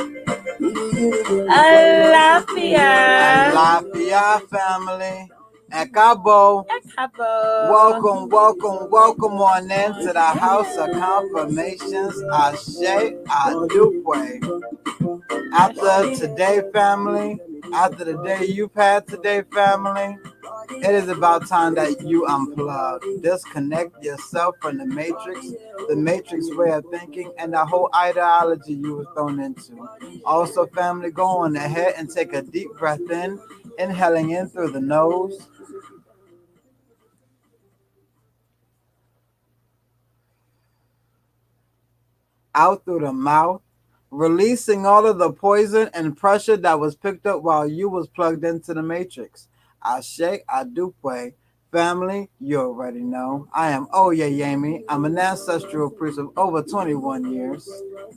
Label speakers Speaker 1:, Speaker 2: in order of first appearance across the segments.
Speaker 1: Alafia.
Speaker 2: Alafia family. Ekabo.
Speaker 1: Ekabo.
Speaker 2: Welcome on into the House of Confirmations. Ashe Adukwe. After today, family, after the day you've had today, family, it is about time that you unplug, disconnect yourself from the matrix way of thinking, and the whole ideology you were thrown into. Also, family, go on ahead and take a deep breath in, inhaling in through the nose, out through the mouth, releasing all of the poison and pressure that was picked up while you was plugged into the matrix. Ashe Adupe. Family, you already know. I am Oyeyemi. I'm an ancestral priest of over 21 years.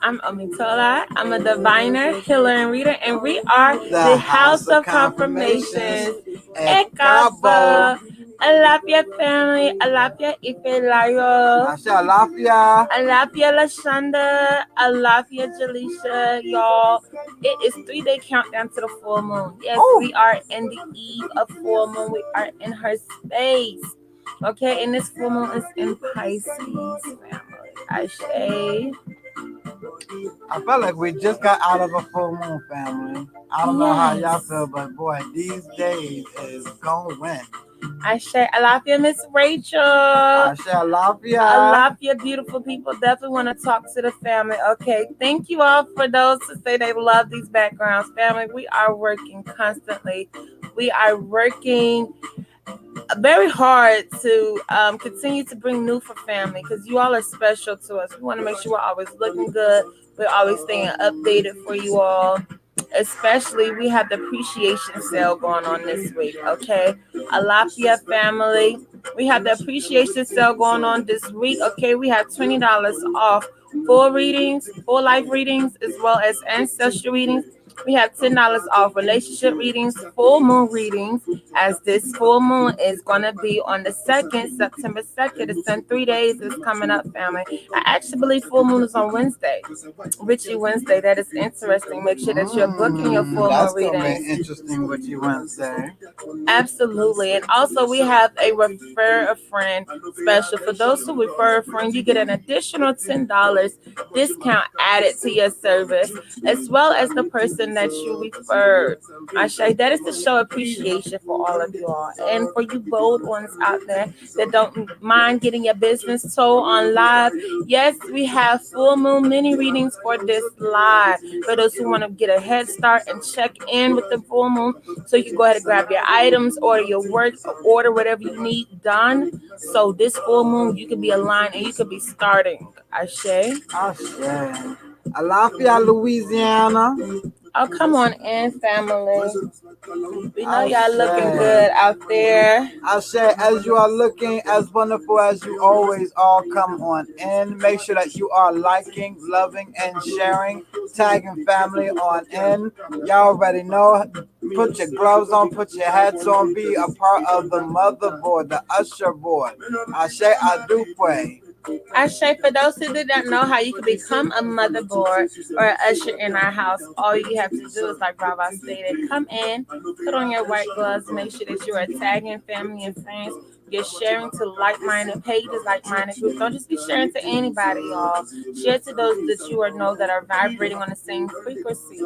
Speaker 1: I'm Omitola. I'm a diviner, healer, and reader, and we are the House of Confirmations. Ekabo. Alapia family, Alapia Ifelayo.
Speaker 2: Ashe Alafia.
Speaker 1: Alapia Lashanda, Alapia Jalisha, y'all. It is 3-day countdown to the full moon. Yes, we are in the eve of full moon. We are in her space. Okay, and this full moon is in Pisces, family. Ashe.
Speaker 2: I felt like we just got out of a full moon, family. I don't know how y'all feel, but boy, these days is going.
Speaker 1: Ashe, Alafia, Miss Rachel.
Speaker 2: Ashe, Alafia.
Speaker 1: Alafia, beautiful people. Definitely want to talk to the family. Okay, thank you all for those who say they love these backgrounds. Family, we are working constantly. We are working very hard to continue to bring new for family because you all are special to us. We want to make sure we're always looking good. We're always staying updated for you all. Especially, we have the appreciation sale going on this week. Okay, Alafia family, we have the appreciation sale going on this week. Okay, we have $20 off full readings, full life readings, as well as ancestral readings. We have $10 off relationship readings, full moon readings, as this full moon is going to be on the 2nd, September 2nd. It's in 3 days. It's coming up, family. I actually believe full moon is on Wednesday. Witchy Wednesday. That is interesting. Make sure that you're booking your full moon readings.
Speaker 2: That's interesting, Witchy Wednesday.
Speaker 1: Absolutely. And also, we have a refer a friend special. For those who refer a friend, you get an additional $10 discount added to your service, as well as the person that you referred. Ashe, that is to show appreciation for all of you all. And for you bold ones out there that don't mind getting your business told on live, yes, we have full moon mini readings for this live. For those who want to get a head start and check in with the full moon, so you can go ahead and grab your items, order your work, order whatever you need done. So this full moon, you could be aligned and you could be starting. Ashe.
Speaker 2: Ashe. Alafia, Louisiana.
Speaker 1: Oh, come on in, family. We know y'all looking good out there.
Speaker 2: Ashe, as you are looking as wonderful as you always all, come on in. Make sure that you are liking, loving, and sharing, tagging family on in. Y'all already know. Put your gloves on, put your hats on, be a part of the motherboard, the usher board. Ashe Adupe.
Speaker 1: Ashe, for those who did not know how you can become a motherboard or an usher in our house, all you have to do is, like Baba stated, come in, put on your white gloves, make sure that you are tagging family and friends. You're sharing to like-minded pages, like-minded groups. Don't just be sharing to anybody, y'all. Share to those that you know that are vibrating on the same frequency.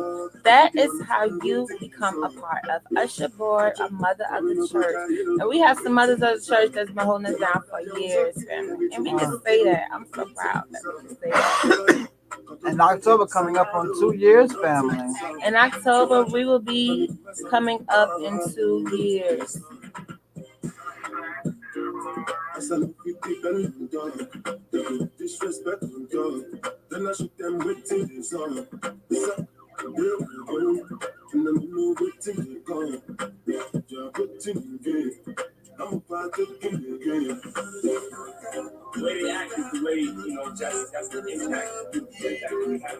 Speaker 1: That is how you become a part of Usher Board, a mother of the church. And we have some mothers of the church that's been holding us down for years, family. And we can say that. I'm so proud that we can say that.
Speaker 2: In October, coming up on 2 years, family.
Speaker 1: In October, we will be coming up in 2 years.
Speaker 3: I'm about to get it. The way they act is the way, that's the impact that we have.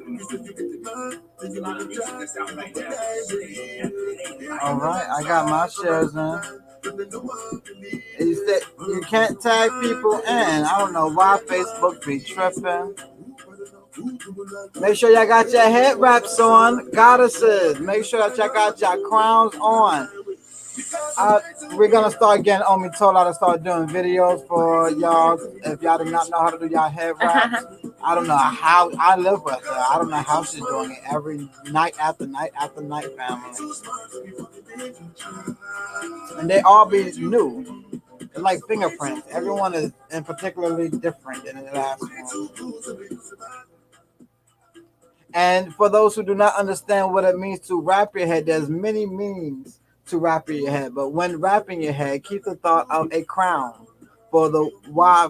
Speaker 3: There's a lot of music that's out right now.
Speaker 2: All right, I got my shares in. You can't tag people in. I don't know why Facebook be tripping. Make sure y'all got your head wraps on, goddesses. Make sure that y'all got your crowns on. We're gonna start getting Omi Tola to start doing videos for y'all. If y'all do not know how to do y'all head wraps, I don't know how. I live with her. I don't know how she's doing it every night after night after night, family. And they all be new. They're like fingerprints. Everyone is in particularly different than the last one. And for those who do not understand what it means to wrap your head, there's many meanings to wrapping your head. But when wrapping your head, keep the thought of a crown for the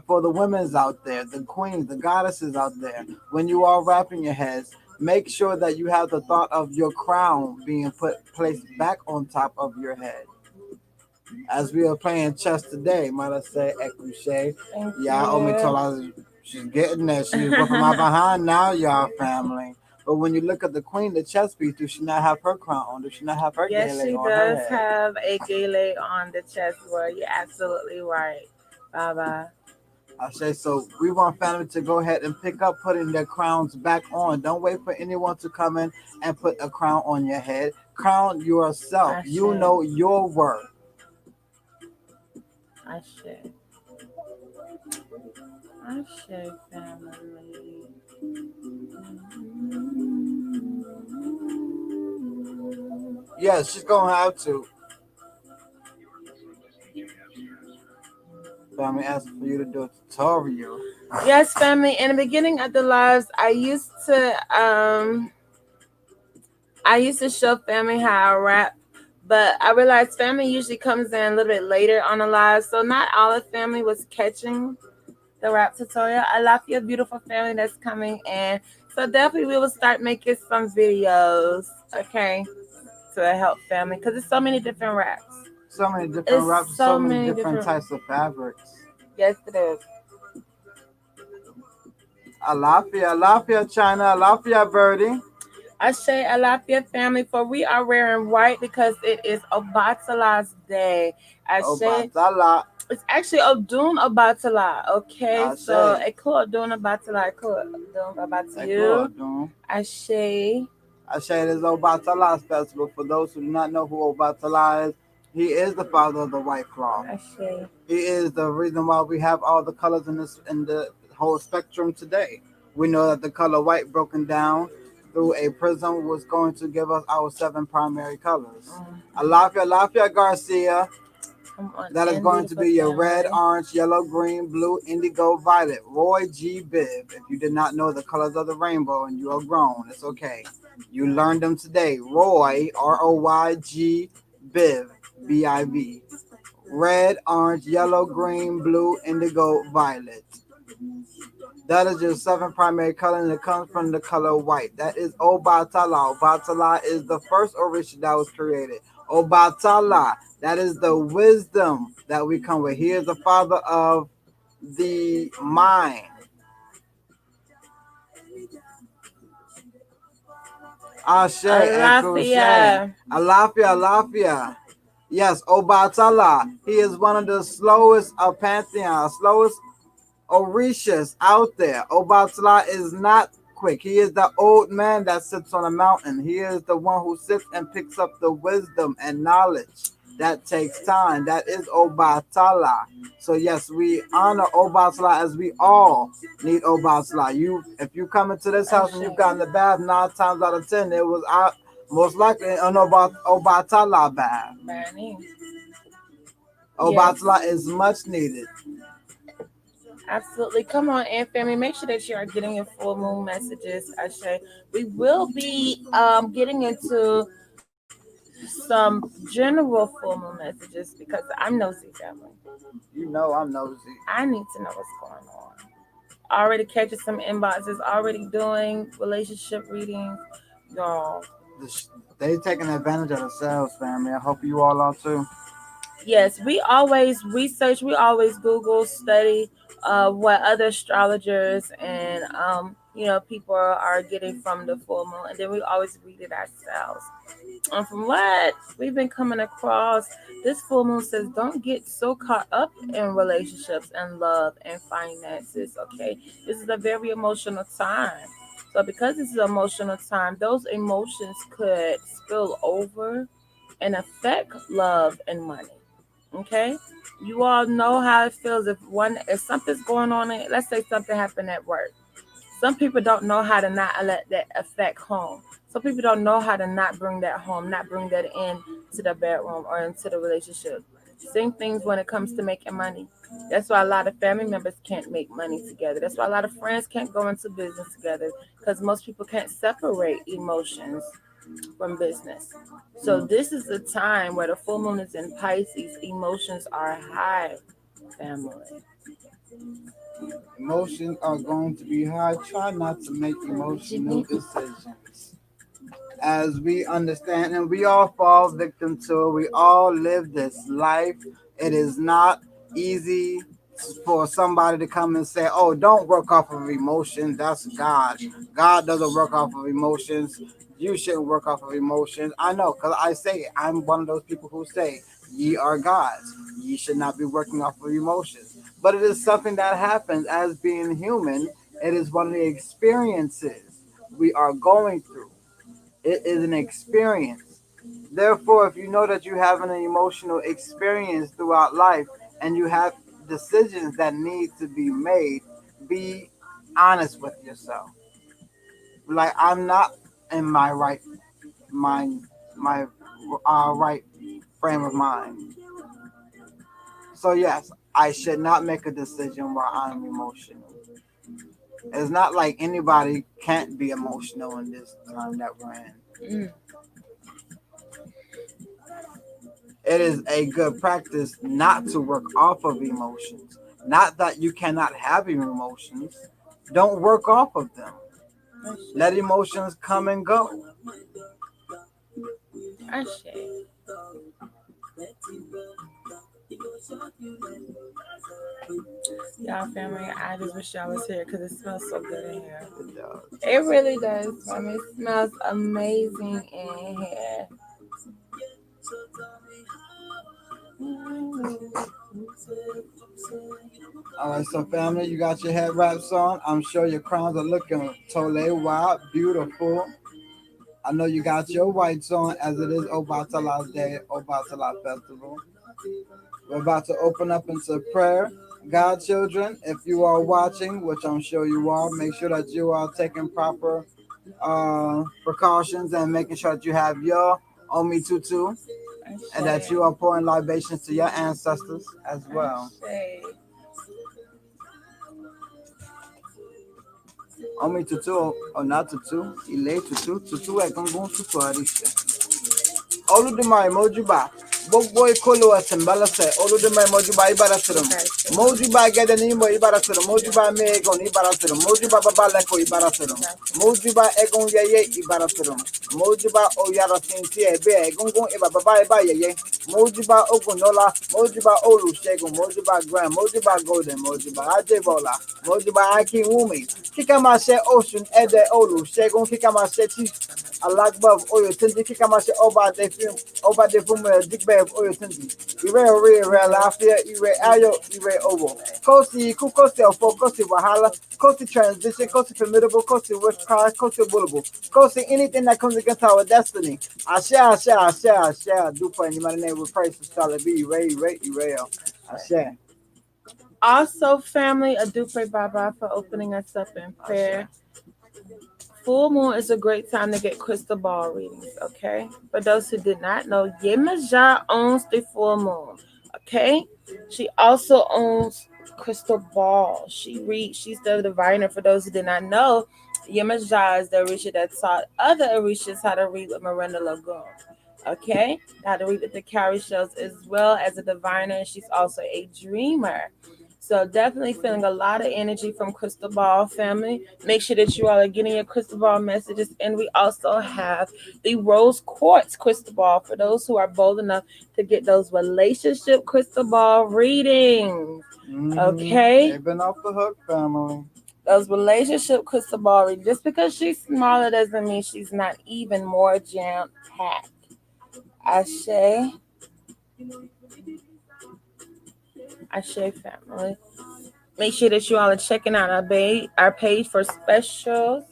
Speaker 2: women's out there, the queens, the goddesses out there. When you are wrapping your heads, make sure that you have the thought of your crown being placed back on top of your head. As we are playing chess today, might I say, Ekushe. Yeah, Omi told us she's getting there. She's whooping my behind now, y'all family. But when you look at the queen, the chess piece, does she not have her crown on? Does she not have her
Speaker 1: Yes,
Speaker 2: gele
Speaker 1: she
Speaker 2: on her
Speaker 1: does
Speaker 2: head?
Speaker 1: have a gele on the chessboard. You're absolutely right. Bye bye.
Speaker 2: I say so. We want family to go ahead and pick up putting their crowns back on. Don't wait for anyone to come in and put a crown on your head. Crown yourself. You know your worth.
Speaker 1: I should. I should, family.
Speaker 2: Yes, she's gonna have to. Family asking for you to do a tutorial.
Speaker 1: Yes, family. In the beginning of the lives, I used to show family how I rap, but I realized family usually comes in a little bit later on the live, so not all the family was catching the rap tutorial. I love your beautiful family that's coming in, so definitely we will start making some videos, okay, to help family because there's so many different raps.
Speaker 2: So many different raps, so many different types of fabrics.
Speaker 1: Yes, it is.
Speaker 2: Alafia, China, Alafia, Birdie.
Speaker 1: I say Alafia family, for we are wearing white because it is Obatala's day. I say
Speaker 2: Obatala.
Speaker 1: it's actually Odun Obatala, okay?
Speaker 2: I
Speaker 1: So
Speaker 2: say.
Speaker 1: Eko Odun Obatala, Eko Odun Obatayu. I say.
Speaker 2: I say it is Obatala's festival. For those who do not know who Obatala is, he is the father of the white cloth.
Speaker 1: I say.
Speaker 2: He is the reason why we have all the colors in the whole spectrum today. We know that the color white broken down through a prism was going to give us our 7 primary colors. Alafia Garcia. That is going to be your red, orange, yellow, green, blue, indigo, violet. Roy G. Biv. If you did not know the colors of the rainbow and you are grown, it's okay. You learned them today. Roy, Royg, Biv, Biv. Red, orange, yellow, green, blue, indigo, violet. That is your 7 primary color, and it comes from the color white. That is Obatala. Obatala is the first orisha that was created. Obatala, that is the wisdom that we come with. He is the father of the mind. Ashe, Alafia. Alafia. Yes, Obatala. He is one of the slowest of Pantheon, slowest Orishas out there. Obatala is not quick. He is the old man that sits on a mountain. He is the one who sits and picks up the wisdom and knowledge. That takes time. That is Obatala. So yes, we honor Obatala as we all need Obatala. If you come into this house and you've gotten the bath 9 times out of 10, it was most likely an Obatala bath. Obatala is much needed.
Speaker 1: Absolutely. Come on in, family. Make sure that you are getting your full moon messages. Ashe. We will be getting into some general full moon messages because I'm nosy, family.
Speaker 2: You know I'm nosy.
Speaker 1: I need to know what's going on. Already catching some inboxes, already doing relationship readings. Y'all.
Speaker 2: They taking advantage of themselves, family. I hope you all are too.
Speaker 1: Yes, we always research, we always Google, study what other astrologers and people are getting from the full moon, and then we always read it ourselves. And from what we've been coming across, this full moon says don't get so caught up in relationships and love and finances. Okay, this is a very emotional time. So because this is an emotional time, those emotions could spill over and affect love and money. Okay? You all know how it feels if something's going on, let's say something happened at work. Some people don't know how to not let that affect home. Some people don't know how to not bring that home, not bring that in to the bedroom or into the relationship. Same things when it comes to making money. That's why a lot of family members can't make money together. That's why a lot of friends can't go into business together because most people can't separate emotions from business. So this is the time where the full moon is in Pisces. Emotions are high, family.
Speaker 2: Emotions are going to be high. Try not to make emotional decisions. As we understand, and we all fall victim to it. We all live this life. It is not easy for somebody to come and say, "Oh, don't work off of emotions." That's God. God doesn't work off of emotions. You shouldn't work off of emotions. I know, because I say I'm one of those people who say, "Ye are gods. Ye should not be working off of emotions." But it is something that happens as being human. It is one of the experiences we are going through. It is an experience. Therefore, if you know that you have an emotional experience throughout life and you have decisions that need to be made, be honest with yourself. Like, I'm not in my right mind, my right frame of mind. So, yes, I should not make a decision while I'm emotional. It's not like anybody can't be emotional in this time that we're in.
Speaker 1: Mm.
Speaker 2: It is a good practice not to work off of emotions. Not that you cannot have your emotions. Don't work off of them. Let emotions come and go.
Speaker 1: Ashe. Y'all family, I just wish y'all was here because it smells so good in here. It really does. I mean, it smells amazing in here.
Speaker 2: All right, so family, you got your head wraps on. I'm sure your crowns are looking totally wild, beautiful. I know you got your whites on as it is Obatala's Day, Obatala Festival. We're about to open up into prayer. God, children, if you are watching, which I'm sure you are, make sure that you are taking proper precautions and making sure that you have your Omi Tutu and that you are pouring libations to your ancestors as well. Omi Tutu, or not Tutu, Ile Tutu, Tutu é Gungun Tutu Arisha. Oludumare Mojuba, Boboy Kolo at Timbalase, Oludumare Mojuba Ibarasirum, Mojuba Gadanimo Ibarasirum, Mojuba Megon Ibarasirum, Mojuba Babaleko Ibarasirum, Mojuba Egon Yaye Ibarasirum, Mojuba Oyara Sinti Ebe, Gungun Eba Baba Yaye, Mojuba Ogunola, Mojuba Olu Shegun, Mojuba Grand, Mojuba Golden, Mojuba Ajebola, Mojuba Aki Wumi, Kikamashe Ocean Ede Olu, Shegun Kikamashe Chief. Alagba oyo tinti kika mashe oba de fume digbe oyo tinti ire ore ire lafia ire ayo ire owo kosi ku kosi ofo kosi wahala kosi transition kosi formidable kosi witchcraft kosi bullable kosi anything that comes against our destiny ashe do for in my name with praise to solid be ire ashe.
Speaker 1: Also, family, I do pray Baba for opening us up in prayer. Full moon is a great time to get crystal ball readings, okay? For those who did not know, Yemaja owns the full moon, okay? She also owns crystal ball. She's the diviner. For those who did not know, Yemaja is the Orisha that taught other Orishas how to read with Miranda Lagoon. Okay, how to read with the KRYSTAL as well as a diviner, and she's also a dreamer. So definitely feeling a lot of energy from Crystal Ball family. Make sure that you all are getting your Crystal Ball messages. And we also have the Rose Quartz Crystal Ball for those who are bold enough to get those relationship Crystal Ball readings. Okay?
Speaker 2: They've been off the hook, family.
Speaker 1: Those relationship Crystal Ball readings. Just because she's smaller doesn't mean she's not even more jam packed. Ashe. Ashe family. Make sure that you all are checking out our page for specials.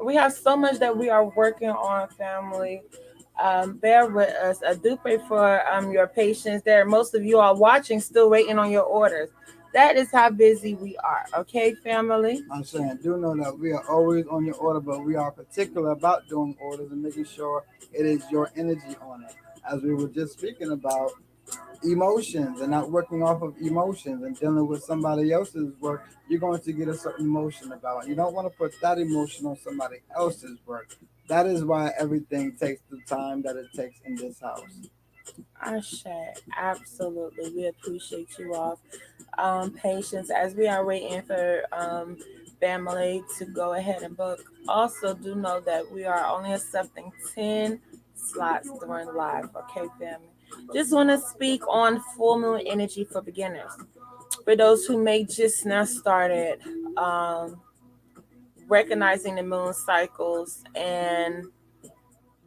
Speaker 1: We have so much that we are working on, family. Bear with us. I do pray for your patience. There, most of you are watching, still waiting on your orders. That is how busy we are. Okay, family.
Speaker 2: I'm saying, do know that we are always on your order, but we are particular about doing orders and making sure it is your energy on it. As we were just speaking about emotions and not working off of emotions and dealing with somebody else's work, you're going to get a certain emotion about it. You don't want to put that emotion on somebody else's work. That is why everything takes the time that it takes in this house.
Speaker 1: Ashe, absolutely. We appreciate you all. Patience as we are waiting for family to go ahead and book. Also, do know that we are only accepting 10 slots during live. Okay, family. Just want to speak on full moon energy for beginners. For those who may just now started recognizing the moon cycles and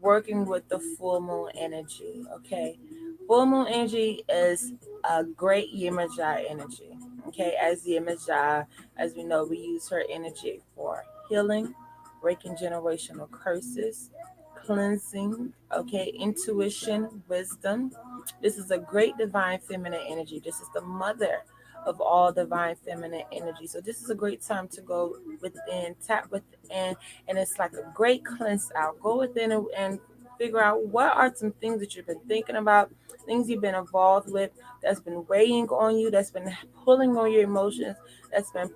Speaker 1: working with the full moon energy. Okay, full moon energy is a great Yemajai energy. Okay, as Yemajai, as we know, we use her energy for healing, breaking generational curses, cleansing. Okay, intuition, wisdom. This is a great divine feminine energy. This is the mother of all divine feminine energy. So this is a great time to go within, tap within, and it's like a great cleanse out. Go within and figure out what are some things that you've been thinking about, things you've been involved with, that's been weighing on you, that's been pulling on your emotions, that's been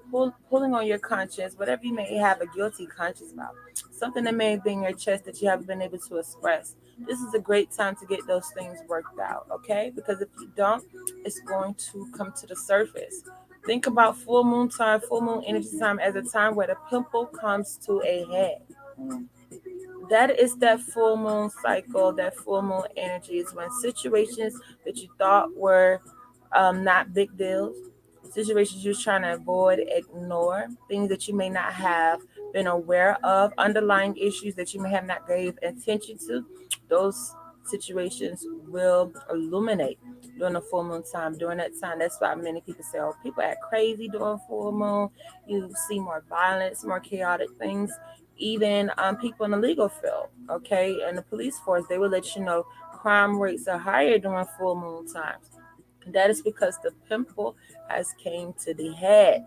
Speaker 1: pulling on your conscience, whatever you may have a guilty conscience about, something that may be in your chest that you haven't been able to express. This is a great time to get those things worked out, okay? Because if you don't, it's going to come to the surface. Think about full moon time, full moon energy time as a time where the pimple comes to a head.
Speaker 2: Mm.
Speaker 1: That is that full moon cycle, that full moon energy is when situations that you thought were not big deals, situations you're trying to avoid, ignore, things that you may not have been aware of, underlying issues that you may have not gave attention to, those situations will illuminate during the full moon time. During that time, that's why many people say, oh, people act crazy during full moon. You see more violence, more chaotic things. Even people in the legal field, okay, and the police force, they will let you know crime rates are higher during full moon times. That is because the pimple has came to the head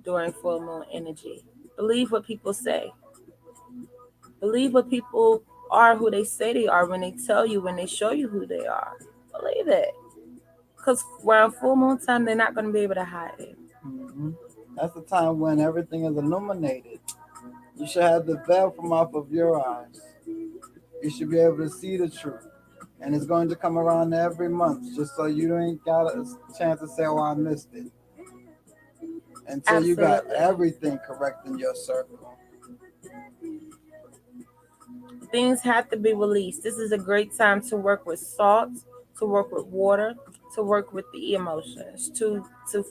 Speaker 1: during full moon energy. Believe what people say. Believe what people are, who they say they are, when they tell you, when they show you who they are. Believe it. Because around full moon time, they're not going to be able to hide it.
Speaker 2: Hmm. That's the time when everything is illuminated. You should have the veil from off of your eyes. You should be able to see the truth. And it's going to come around every month, just so you ain't got a chance to say, oh, I missed it. Until you got
Speaker 1: Absolutely.
Speaker 2: everything correct in your circle.
Speaker 1: Things have to be released. This is a great time to work with salt, to work with water, to work with the emotions, to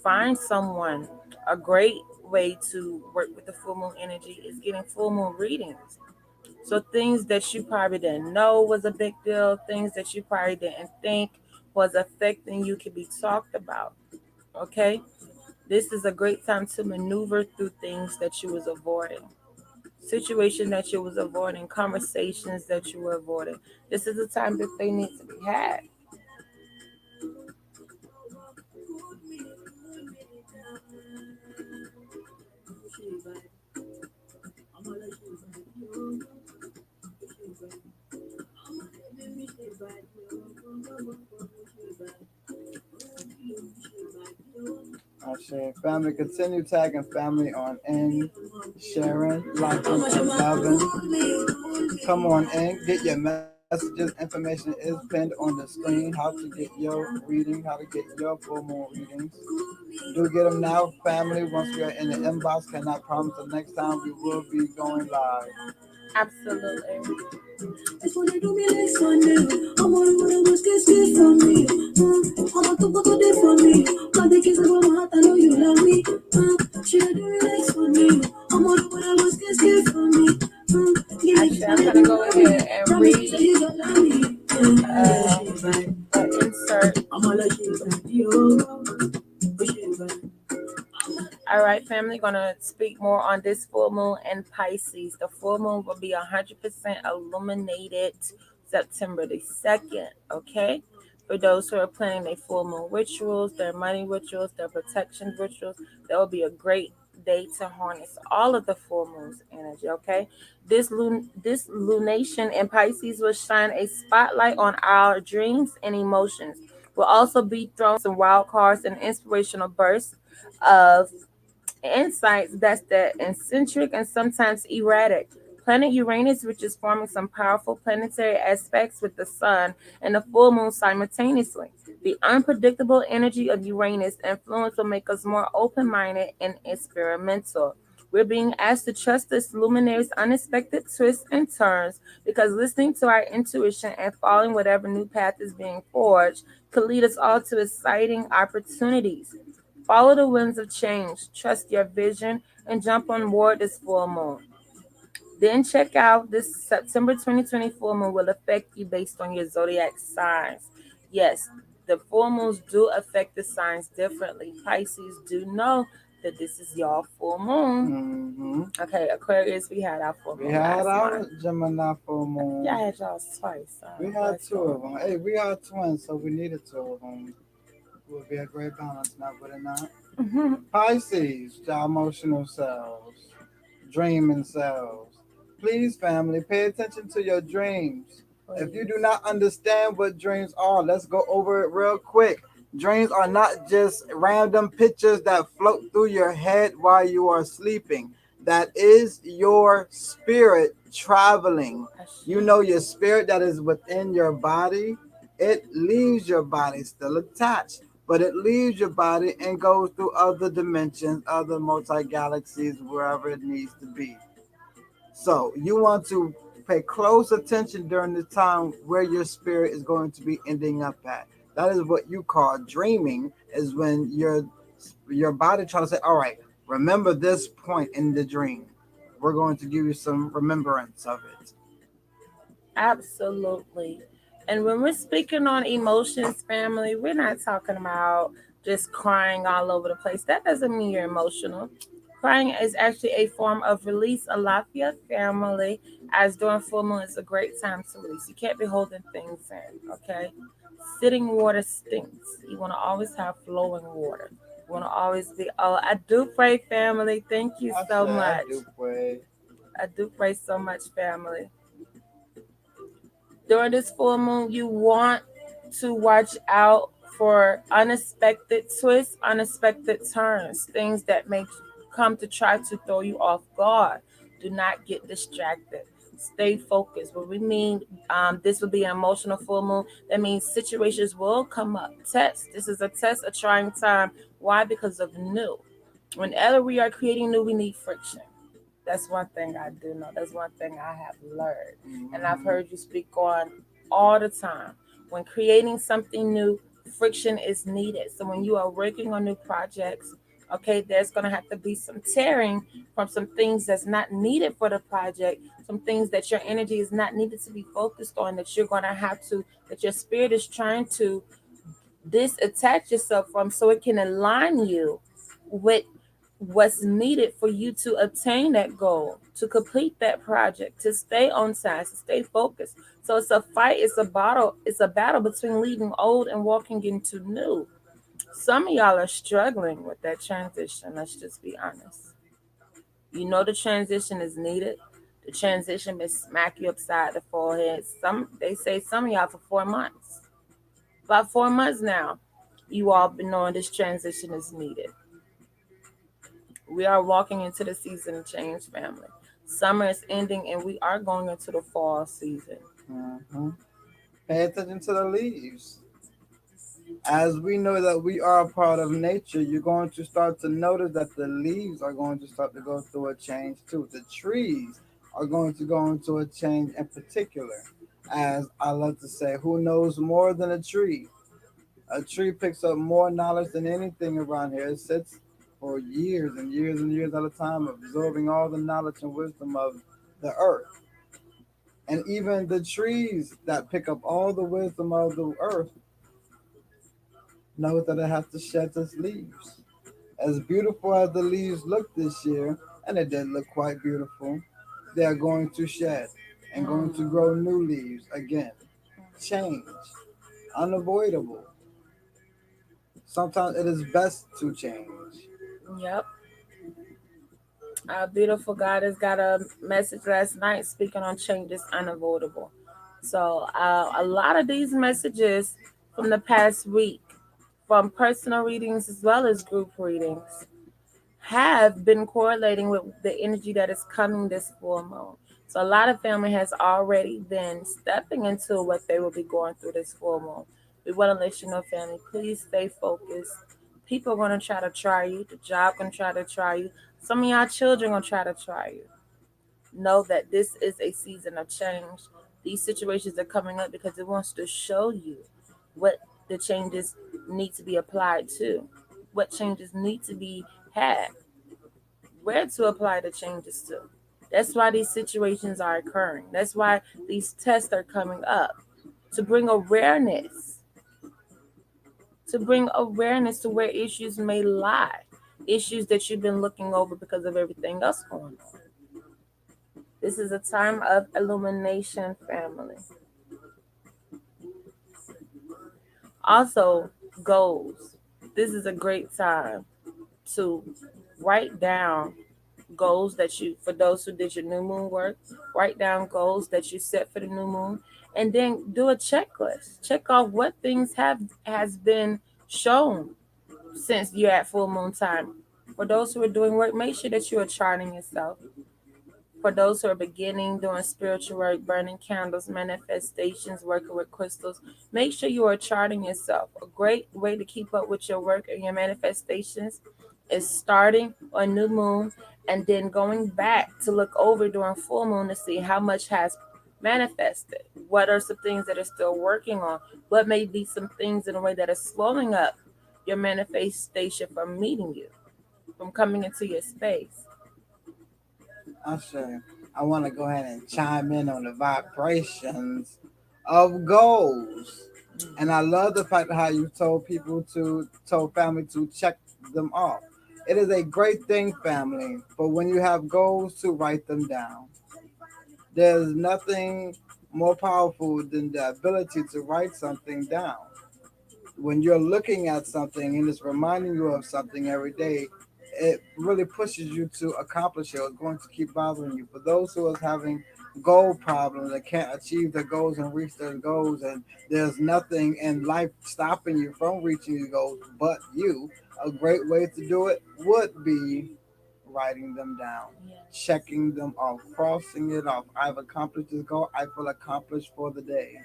Speaker 1: find someone. A great way to work with the full moon energy is getting full moon readings. So things that you probably didn't know was a big deal, things that you probably didn't think was affecting you can be talked about. Okay? This is a great time to maneuver through things that you was avoiding. Situations that you was avoiding, conversations that you were avoiding. This is the time that they need to be had.
Speaker 2: I say, family, continue tagging family on in, sharing, liking, and loving. Come on in, get your messages. Information is pinned on the screen. How to get your reading, how to get your full moon readings. Do get them now, family. Once we are in the inbox, cannot promise the next time we will be going live.
Speaker 1: Absolutely.
Speaker 3: It's when they do me like Sunday. I'm on the most get scared from me. I'm on top of the for me. But they kiss about my heart, I know you love me. She do me like Sunday. I'm on the most get scared from me.
Speaker 1: Actually, I'm gonna go ahead and read insert. All right, family, gonna speak more on this full moon in Pisces. The full moon will be 100% illuminated September the 2nd, okay? For those who are planning their full moon rituals, their money rituals, their protection rituals, that will be a great day to harness all of the full moon's energy, okay? This lunation in Pisces will shine a spotlight on our dreams and emotions. We'll also be throwing some wild cards and inspirational bursts of insights that's the eccentric and sometimes erratic. Planet Uranus, which is forming some powerful planetary aspects with the sun and the full moon simultaneously. The unpredictable energy of Uranus influence will make us more open minded and experimental. We're being asked to trust this luminary's unexpected twists and turns because listening to our intuition and following whatever new path is being forged could lead us all to exciting opportunities. Follow the winds of change, trust your vision, and jump on board this full moon. Then check out this September 2020 full moon will affect you based on your zodiac signs. Yes, the full moons do affect the signs differently. Pisces do know that this is your full moon.
Speaker 2: Mm-hmm.
Speaker 1: Okay, Aquarius, we had our full
Speaker 2: We
Speaker 1: moon
Speaker 2: had
Speaker 1: last
Speaker 2: our
Speaker 1: month.
Speaker 2: Gemini full moon.
Speaker 1: Yeah, I had y'all twice.
Speaker 2: We had
Speaker 1: What's
Speaker 2: two
Speaker 1: going
Speaker 2: of them. Hey, we are twins, so we needed two of them. Would be a great balance, now, would it not?
Speaker 1: on?
Speaker 2: Pisces, your emotional selves, dreaming selves. Please, family, pay attention to your dreams. If you do not understand what dreams are, let's go over it real quick. Dreams are not just random pictures that float through your head while you are sleeping. That is your spirit traveling. You know, your spirit that is within your body, it leaves your body still attached, but it leaves your body and goes through other dimensions, other multi galaxies, wherever it needs to be. So you want to pay close attention during the time where your spirit is going to be ending up at. That is what you call dreaming, is when your body tries to say, all right, remember this point in the dream. We're going to give you some remembrance of it.
Speaker 1: Absolutely. And when we're speaking on emotions, family, we're not talking about just crying all over the place. That doesn't mean you're emotional. Crying is actually a form of release. A lot for your family, as during full moon is a great time to release. You can't be holding things in, okay? Sitting water stinks. You want to always have flowing water. You want to always be, oh, I do pray, family. Thank you
Speaker 2: I
Speaker 1: so
Speaker 2: say I
Speaker 1: much.
Speaker 2: do pray.
Speaker 1: I do pray so much, family. During this full moon, you want to watch out for unexpected twists, unexpected turns, things that may come to try to throw you off guard. Do not get distracted. Stay focused. What we mean, this will be an emotional full moon. That means situations will come up. Test. This is a test, a trying time. Why? Because of new. Whenever we are creating new, we need friction. That's one thing I do know. That's one thing I have learned. And I've
Speaker 2: Mhm.
Speaker 1: heard you speak on all the time. When creating something new, friction is needed. So when you are working on new projects, okay, there's going to have to be some tearing from some things that's not needed for the project, some things that your energy is not needed to be focused on, that you're going to have to, that your spirit is trying to disattach yourself from so it can align you with what's needed for you to obtain that goal, to complete that project, to stay on task, to stay focused. So it's a fight, it's a battle between leaving old and walking into new. Some of y'all are struggling with that transition, let's just be honest. You know the transition is needed. The transition may smack you upside the forehead. Some they say some of y'all for 4 months. About 4 months now, you all been knowing this transition is needed. We are walking into the season of change, family. Summer is ending and we are going into the fall season.
Speaker 2: Mhm. Pay attention to the leaves. As we know that we are a part of nature, you're going to start to notice that the leaves are going to start to go through a change too. The trees are going to go into a change in particular. As I love to say, who knows more than a tree? A tree picks up more knowledge than anything around here. It sits for years and years and years at a time, absorbing all the knowledge and wisdom of the earth. And even the trees that pick up all the wisdom of the earth know that it has to shed its leaves. As beautiful as the leaves look this year, and it did look quite beautiful, they are going to shed and going to grow new leaves again. Change, unavoidable. Sometimes it is best to change.
Speaker 1: Yep. Our beautiful goddess got a message last night speaking on change is unavoidable. So, a lot of these messages from the past week, from personal readings as well as group readings, have been correlating with the energy that is coming this full moon. So, a lot of family has already been stepping into what they will be going through this full moon. We want to let you know, family, please stay focused. People are going to try you. The job going to try to try you. Some of y'all children going to try to try you. Know that this is a season of change. These situations are coming up because it wants to show you what the changes need to be applied to, what changes need to be had, where to apply the changes to. That's why these situations are occurring. That's why these tests are coming up to bring awareness to where issues may lie, issues that you've been looking over because of everything else going on. This is a time of illumination, family. Also, goals. This is a great time to write down goals that you, for those who did your new moon work, write down goals that you set for the new moon, and then do a checklist. Check off what things have has been shown since you're at full moon time. For those who are doing work, make sure that you are charting yourself. For those who are beginning doing spiritual work, burning candles, manifestations, working with crystals, make sure you are charting yourself. A great way to keep up with your work and your manifestations is starting on new moon and then going back to look over during full moon to see how much has manifested. What are some things that are still working on? What may be some things in a way that are slowing up your manifestation from meeting you, from coming into your space?
Speaker 2: I'm sure I want to go ahead and chime in on the vibrations of goals. And I love the fact how you told family to check them off. It is a great thing, family, but when you have goals, to write them down. There's nothing more powerful than the ability to write something down. When you're looking at something and it's reminding you of something every day, it really pushes you to accomplish it. It's going to keep bothering you. For those who are having goal problems that can't achieve their goals and reach their goals, and there's nothing in life stopping you from reaching your goals but you, a great way to do it would be writing them down, checking them off, crossing it off. I've accomplished this goal. I feel accomplished for the day.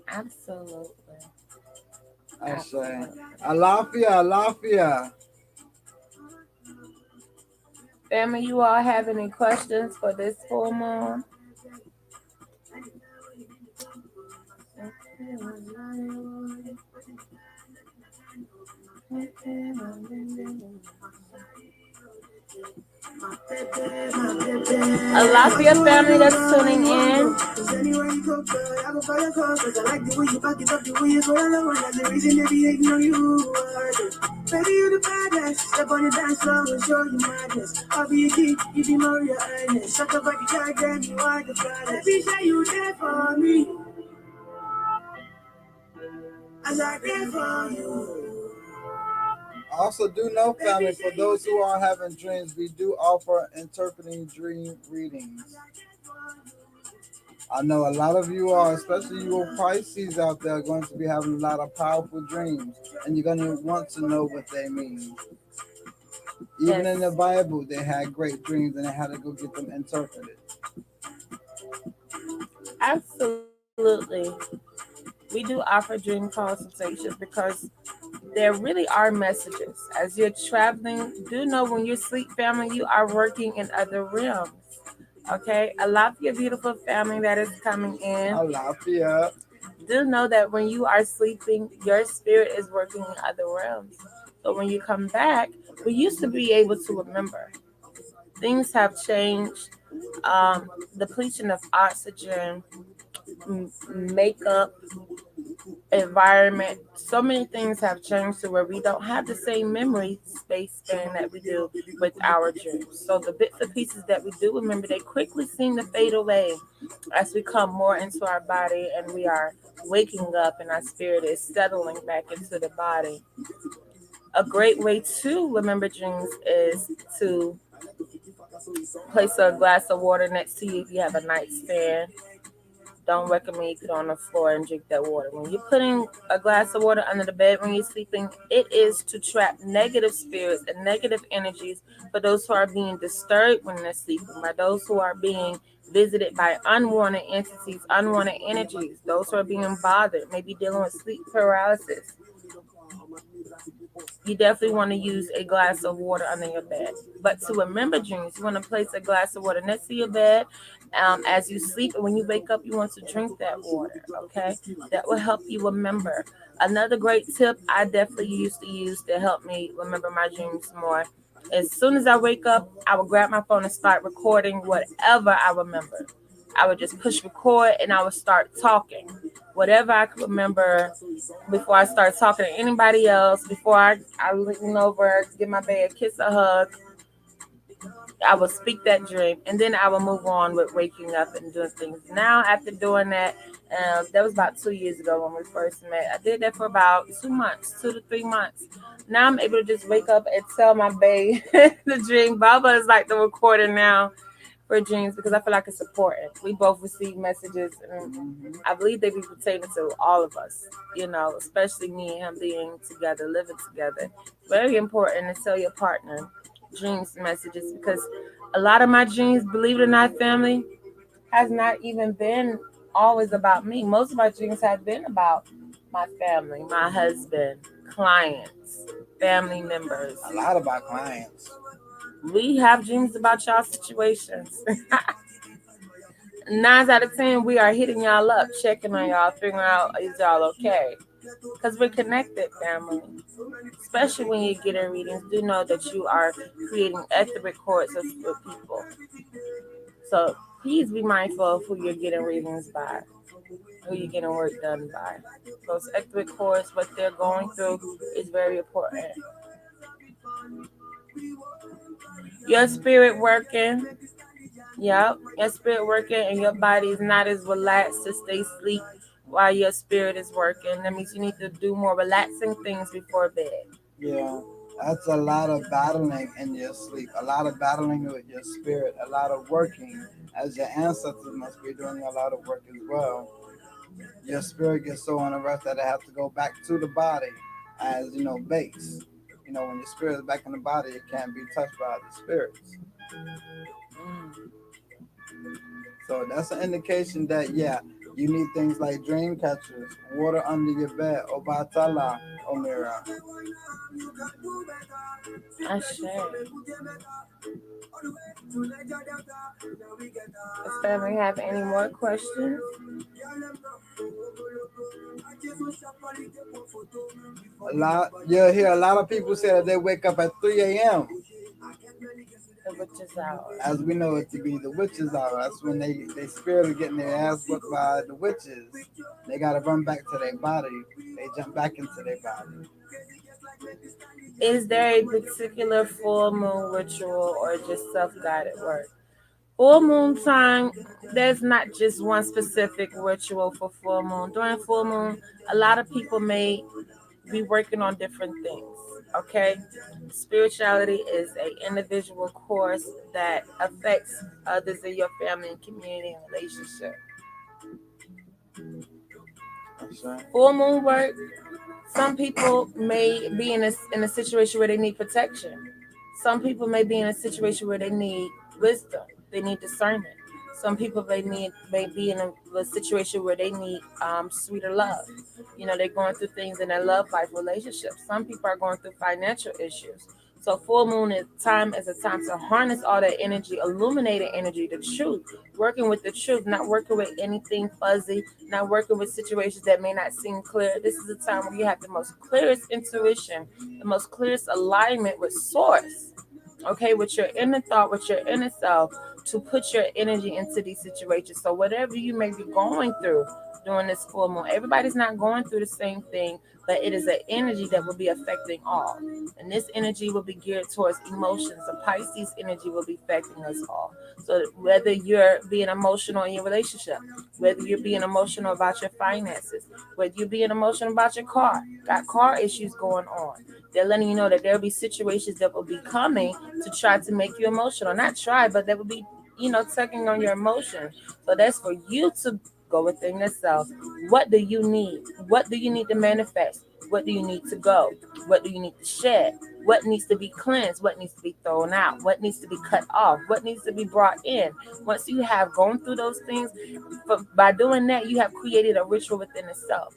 Speaker 1: Absolutely.
Speaker 2: I say,
Speaker 1: Absolutely.
Speaker 2: Alafia, Alafia.
Speaker 1: Family, you all have any questions for this full moon? A lot of your family that's tuning in. Anywhere you go, girl, I go for your call, 'cause I like the way you back it up, the way you go along, and that's the reason they be hating on you. Baby, you the baddest. Step on the dance floor and show you madness. I'll be a king, you be Maria Ernest. Shut up, body, goddamn, you are the baddest. Baby, say you there for me, as I there for you.
Speaker 2: Also, do know, family, for those who are having dreams, we do offer interpreting dream readings. I know a lot of you are, especially you Pisces out there, are going to be having a lot of powerful dreams, and you're going to want to know what they mean. Even
Speaker 1: Yes,
Speaker 2: in the Bible, they had great dreams and they had to go get them interpreted.
Speaker 1: absolutely. We do offer dream consultations because there really are messages. As you're traveling, do know when you sleep, family, you are working in other realms. Okay? A lot of your beautiful family that is coming in,
Speaker 2: Alafia.
Speaker 1: do know that when you are sleeping, your spirit is working in other realms. So when you come back, we used to be able to remember. Things have changed. Depletion of oxygen, makeup, environment. So many things have changed to where we don't have the same memory space span that we do with our dreams. So the bits and pieces that we do remember, they quickly seem to fade away as we come more into our body and we are waking up and our spirit is settling back into the body. A great way to remember dreams is to place a glass of water next to you if you have a nightstand. Don't recommend you put it on the floor and drink that water. When you're putting a glass of water under the bed when you're sleeping, it is to trap negative spirits and negative energies for those who are being disturbed when they're sleeping, by those who are being visited by unwanted entities, unwanted energies, those who are being bothered, maybe dealing with sleep paralysis. You definitely want to use a glass of water under your bed. But to remember dreams, you want to place a glass of water next to your bed as you sleep. And when you wake up, you want to drink that water. Okay, that will help you remember. Another great tip I definitely used to use to help me remember my dreams more. As soon as I wake up, I would grab my phone and start recording whatever I remember. I would just push record and I would start talking. Whatever I could remember before I start talking to anybody else, before I lean over, give my baby a kiss, a hug, I will speak that dream, and then I will move on with waking up and doing things. Now, after doing that, that was about 2 years ago when we first met. I did that for about 2 months, 2 to 3 months. Now I'm able to just wake up and tell my baby the dream. Baba is like the recorder now for dreams because I feel like it's important. We both receive messages, and I believe they be pertaining to all of us, especially me and him being together, living together. Very important to tell your partner dreams messages because a lot of my dreams, believe it or not, family, has not even been always about me. Most of my dreams have been about my family, my husband, clients, family members.
Speaker 2: A lot about clients.
Speaker 1: We have dreams about y'all situations. 9 out of 10, we are hitting y'all up, checking on y'all, figuring out is y'all okay. Because we're connected, family. Especially when you're getting readings, do know that you are creating etheric cords with people. So please be mindful of who you're getting readings by, who you're getting work done by. Those etheric cords, what they're going through, is very important. Your spirit working. Yep, your spirit working and your body is not as relaxed to stay asleep while your spirit is working. That means you need to do more relaxing things before bed.
Speaker 2: Yeah, that's a lot of battling in your sleep, a lot of battling with your spirit, a lot of working, as your ancestors must be doing a lot of work as well. Your spirit gets so on a rush that it has to go back to the body as, base. When your spirit is back in the body, it can't be touched by the spirits. So that's an indication that, yeah, you need things like dream catchers, water under your bed, Obatala, Omira.
Speaker 1: I share. Does family have any more questions?
Speaker 2: You'll hear a lot of people say that they wake up at 3 a.m.
Speaker 1: The witch's hour.
Speaker 2: As we know it to be the witches' hour. That's when they spirit are getting their ass whipped by the witches. They got to run back to their body. They jump back into their body.
Speaker 1: Is there a particular full moon ritual or just self guided work? Full moon time, there's not just one specific ritual for full moon. During full moon, a lot of people may be working on different things. Okay, spirituality is an individual course that affects others in your family and community and relationship. Full moon work, some people may be in a situation where they need protection. Some people may be in a situation where they need wisdom. They need discernment. Some people may be in a situation where they need sweeter love. They're going through things in their love life relationships. Some people are going through financial issues. So full moon is a time to harness all that energy, illuminated energy, the truth, working with the truth, not working with anything fuzzy, not working with situations that may not seem clear. This is a time where you have the most clearest intuition, the most clearest alignment with source. Okay, with your inner thought, with your inner self, to put your energy into these situations. So whatever you may be going through during this full moon, everybody's not going through the same thing, but it is an energy that will be affecting all. And this energy will be geared towards emotions. The Pisces energy will be affecting us all. So whether you're being emotional in your relationship, whether you're being emotional about your finances, whether you're being emotional about your car, got car issues going on, they're letting you know that there'll be situations that will be coming to try to make you emotional. Not try, but that will be, tugging on your emotions. So that's for you to go within yourself. What do you need? What do you need to manifest? What do you need to go? What do you need to shed? What needs to be cleansed? What needs to be thrown out? What needs to be cut off? What needs to be brought in? Once you have gone through those things, by doing that, you have created a ritual within itself.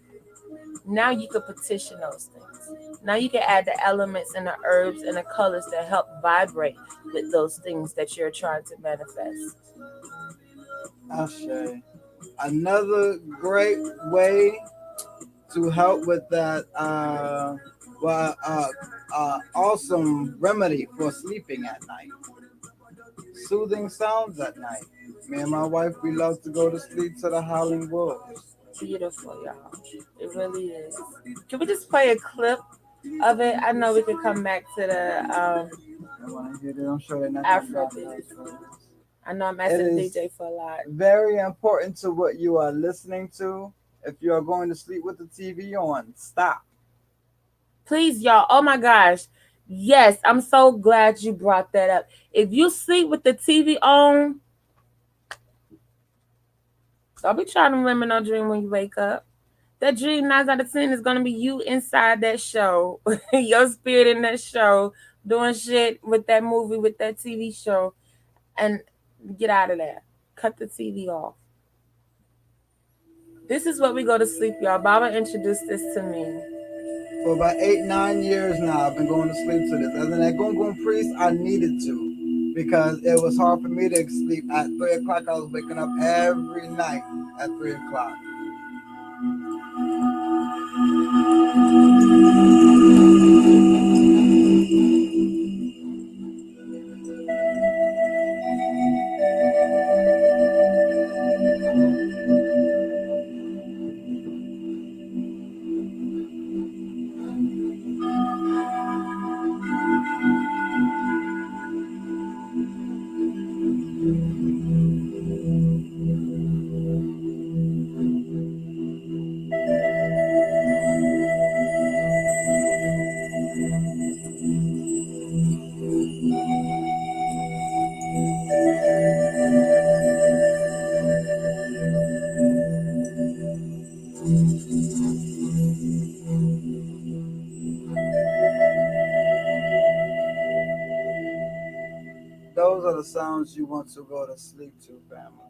Speaker 1: Now you can petition those things. Now you can add the elements and the herbs and the colors that help vibrate with those things that you're trying to manifest.
Speaker 2: Ashe. Another great way to help with that, well, awesome remedy for sleeping at night. Soothing sounds at night. Me and my wife, we love to go to sleep to the howling wolves.
Speaker 1: Beautiful, y'all. It really is. Can we just play a clip of it? I know we could come back to the
Speaker 2: I want to hear it. I'm sure they're not going to drop
Speaker 1: Afrobeat.
Speaker 2: nice for us.
Speaker 1: I know I'm
Speaker 2: It
Speaker 1: asking
Speaker 2: is
Speaker 1: DJ for a lot.
Speaker 2: very important to what you are listening to. If you are going to sleep with the TV on, stop.
Speaker 1: Please, y'all. Oh my gosh. Yes, I'm so glad you brought that up. If you sleep with the TV on, don't be trying to remember no dream when you wake up. That dream 9 out of 10 is gonna be you inside that show, your spirit in that show, doing shit with that movie, with that TV show, and get out of there. Cut the TV off. This is what we go to sleep, y'all. Baba introduced this to me.
Speaker 2: For about 8, 9 years now, I've been going to sleep to this. As an Egungun priest, I needed to because it was hard for me to sleep at 3 o'clock. I was waking up every night at 3 o'clock. Those are the sounds you want to go to sleep to, family.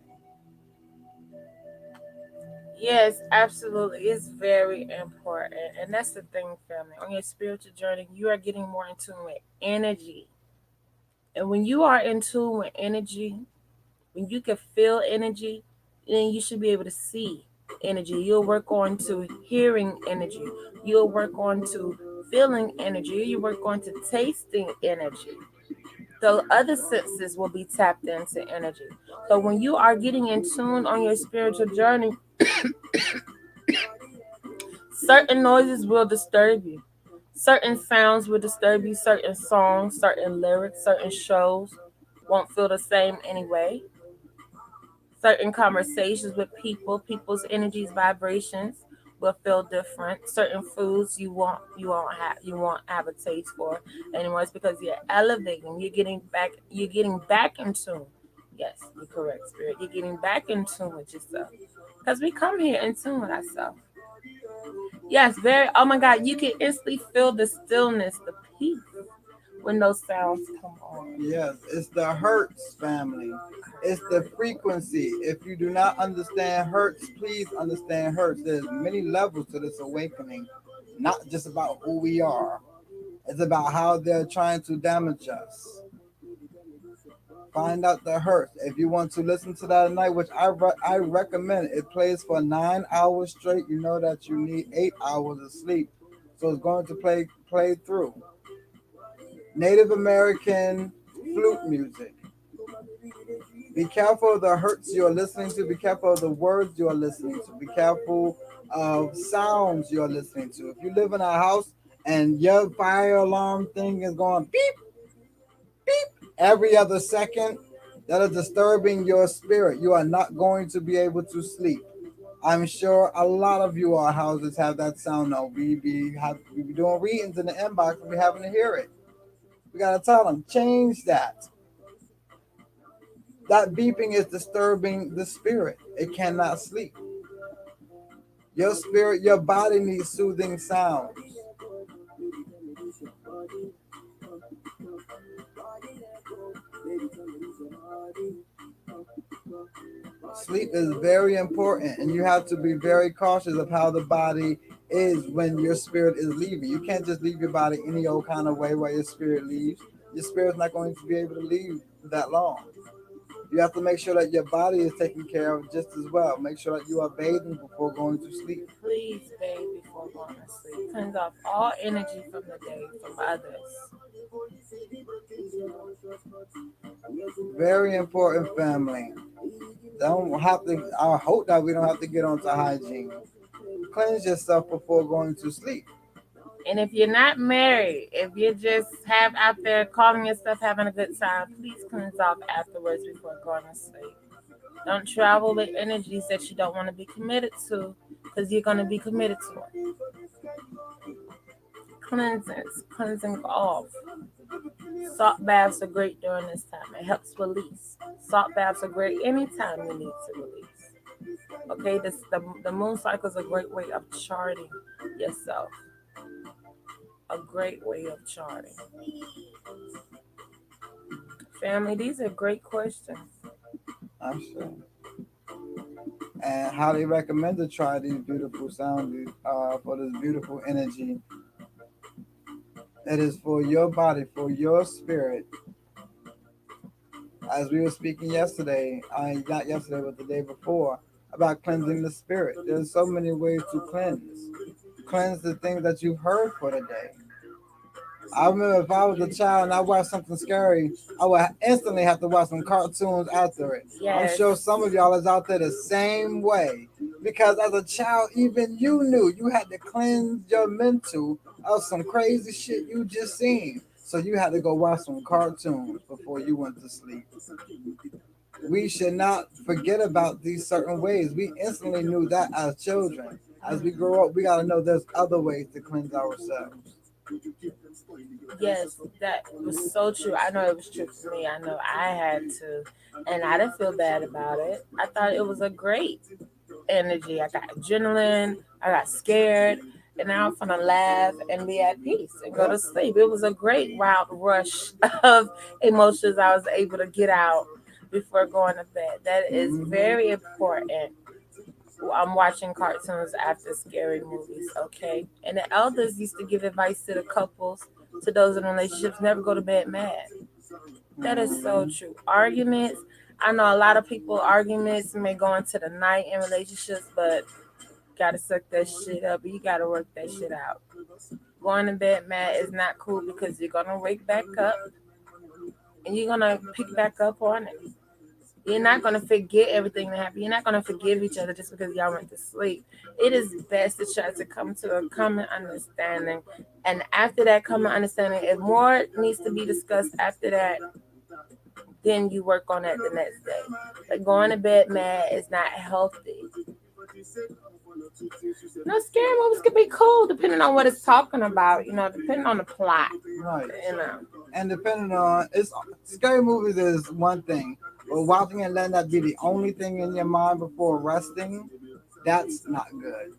Speaker 1: Yes, absolutely. It's very important. And that's the thing, family. On your spiritual journey, you are getting more in tune with energy. And when you are in tune with energy, when you can feel energy, then you should be able to see energy. You'll work on to hearing energy. You'll work on to feeling energy. You work on to tasting energy. The other senses will be tapped into energy. So when you are getting in tune on your spiritual journey, certain noises will disturb you. Certain sounds will disturb you. Certain songs, certain lyrics, certain shows won't feel the same anyway. Certain conversations with people, people's energies, vibrations will feel different. Certain foods you won't have a taste for anymore. It's because you're elevating. You're getting back in tune. Yes, you're correct, spirit. You're getting back in tune with yourself. Because we come here in tune with ourselves. Yes, very. Oh my God, you can instantly feel the stillness, the peace when those sounds come on.
Speaker 2: Yes, it's the hertz, family. It's the frequency. If you do not understand hertz, please understand hertz. There's many levels to this awakening, not just about who we are. It's about how they're trying to damage us. Find out the hertz. If you want to listen to that at night, which I recommend, it plays for 9 hours straight. You know that you need 8 hours of sleep, so it's going to play through. Native American flute music. Be careful of the hurts you're listening to. Be careful of the words you're listening to. Be careful of sounds you're listening to. If you live in a house and your fire alarm thing is going beep, beep every other second, that is disturbing your spirit. You are not going to be able to sleep. I'm sure a lot of you our houses have that sound now. We be doing readings in the inbox and we having to hear it. We gotta tell them change that. That beeping is disturbing the spirit. It cannot sleep. Your spirit, your body needs soothing sounds. Sleep is very important, and you have to be very cautious of how the body is when your spirit is leaving. You can't just leave your body any old kind of way while your spirit leaves. Your spirit's not going to be able to leave that long. You have to make sure that your body is taken care of just as well. Make sure that you are bathing before going to sleep.
Speaker 1: Please bathe before going to sleep. Cleanse off all energy from the day, from others.
Speaker 2: Very important, family. Don't have to. I hope that we don't have to get onto hygiene. Cleanse yourself before going to sleep.
Speaker 1: And if you're not married, if you just have out there calling yourself having a good time, please cleanse off afterwards before going to sleep. Don't travel with energies that you don't want to be committed to because you're going to be committed to it. Cleansing off. Salt baths are great during this time. It helps release. Salt baths are great anytime you need to release. Okay, the moon cycle is a great way of charting yourself. A great way of charting. Family, these are great questions.
Speaker 2: I'm sure. And highly recommend to try these beautiful sounds for this beautiful energy. It is for your body, for your spirit. As we were speaking yesterday, not yesterday, but the day before, about cleansing the spirit. There's so many ways to cleanse. Cleanse the things that you've heard for the day. I remember if I was a child and I watched something scary, I would instantly have to watch some cartoons after it. I'm
Speaker 1: Yes.
Speaker 2: sure some of y'all is out there the same way. Because as a child, even you knew you had to cleanse your mental of some crazy shit you just seen. So you had to go watch some cartoons before you went to sleep. We should not forget about these certain ways. We instantly knew that as children. As we grow up, we got to know there's other ways to cleanse ourselves.
Speaker 1: Yes, that was so true. I know it was true for me. I know I had to, and I didn't feel bad about it. I thought it was a great energy. I got adrenaline. I got scared, and now I'm gonna laugh and be at peace and go to sleep. It was a great wild rush of emotions I was able to get out before going to bed. That is very important. I'm watching cartoons after scary movies, okay? And the elders used to give advice to the couples, to those in relationships, never go to bed mad. That is so true. Arguments, I know a lot of people, arguments may go into the night in relationships, but gotta suck that shit up. You gotta work that shit out. Going to bed mad is not cool because you're gonna wake back up and you're gonna pick back up on it. You're not going to forget everything that happened. You're not going to forgive each other just because y'all went to sleep. It is best to try to come to a common understanding. And after that common understanding, if more needs to be discussed after that, then you work on that the next day. But going to bed mad is not healthy. No, scary movies could be cool depending on what it's talking about, depending on the plot.
Speaker 2: Right.
Speaker 1: You know.
Speaker 2: And depending on it's scary movies is one thing, but watching and letting that be the only thing in your mind before resting, that's not good.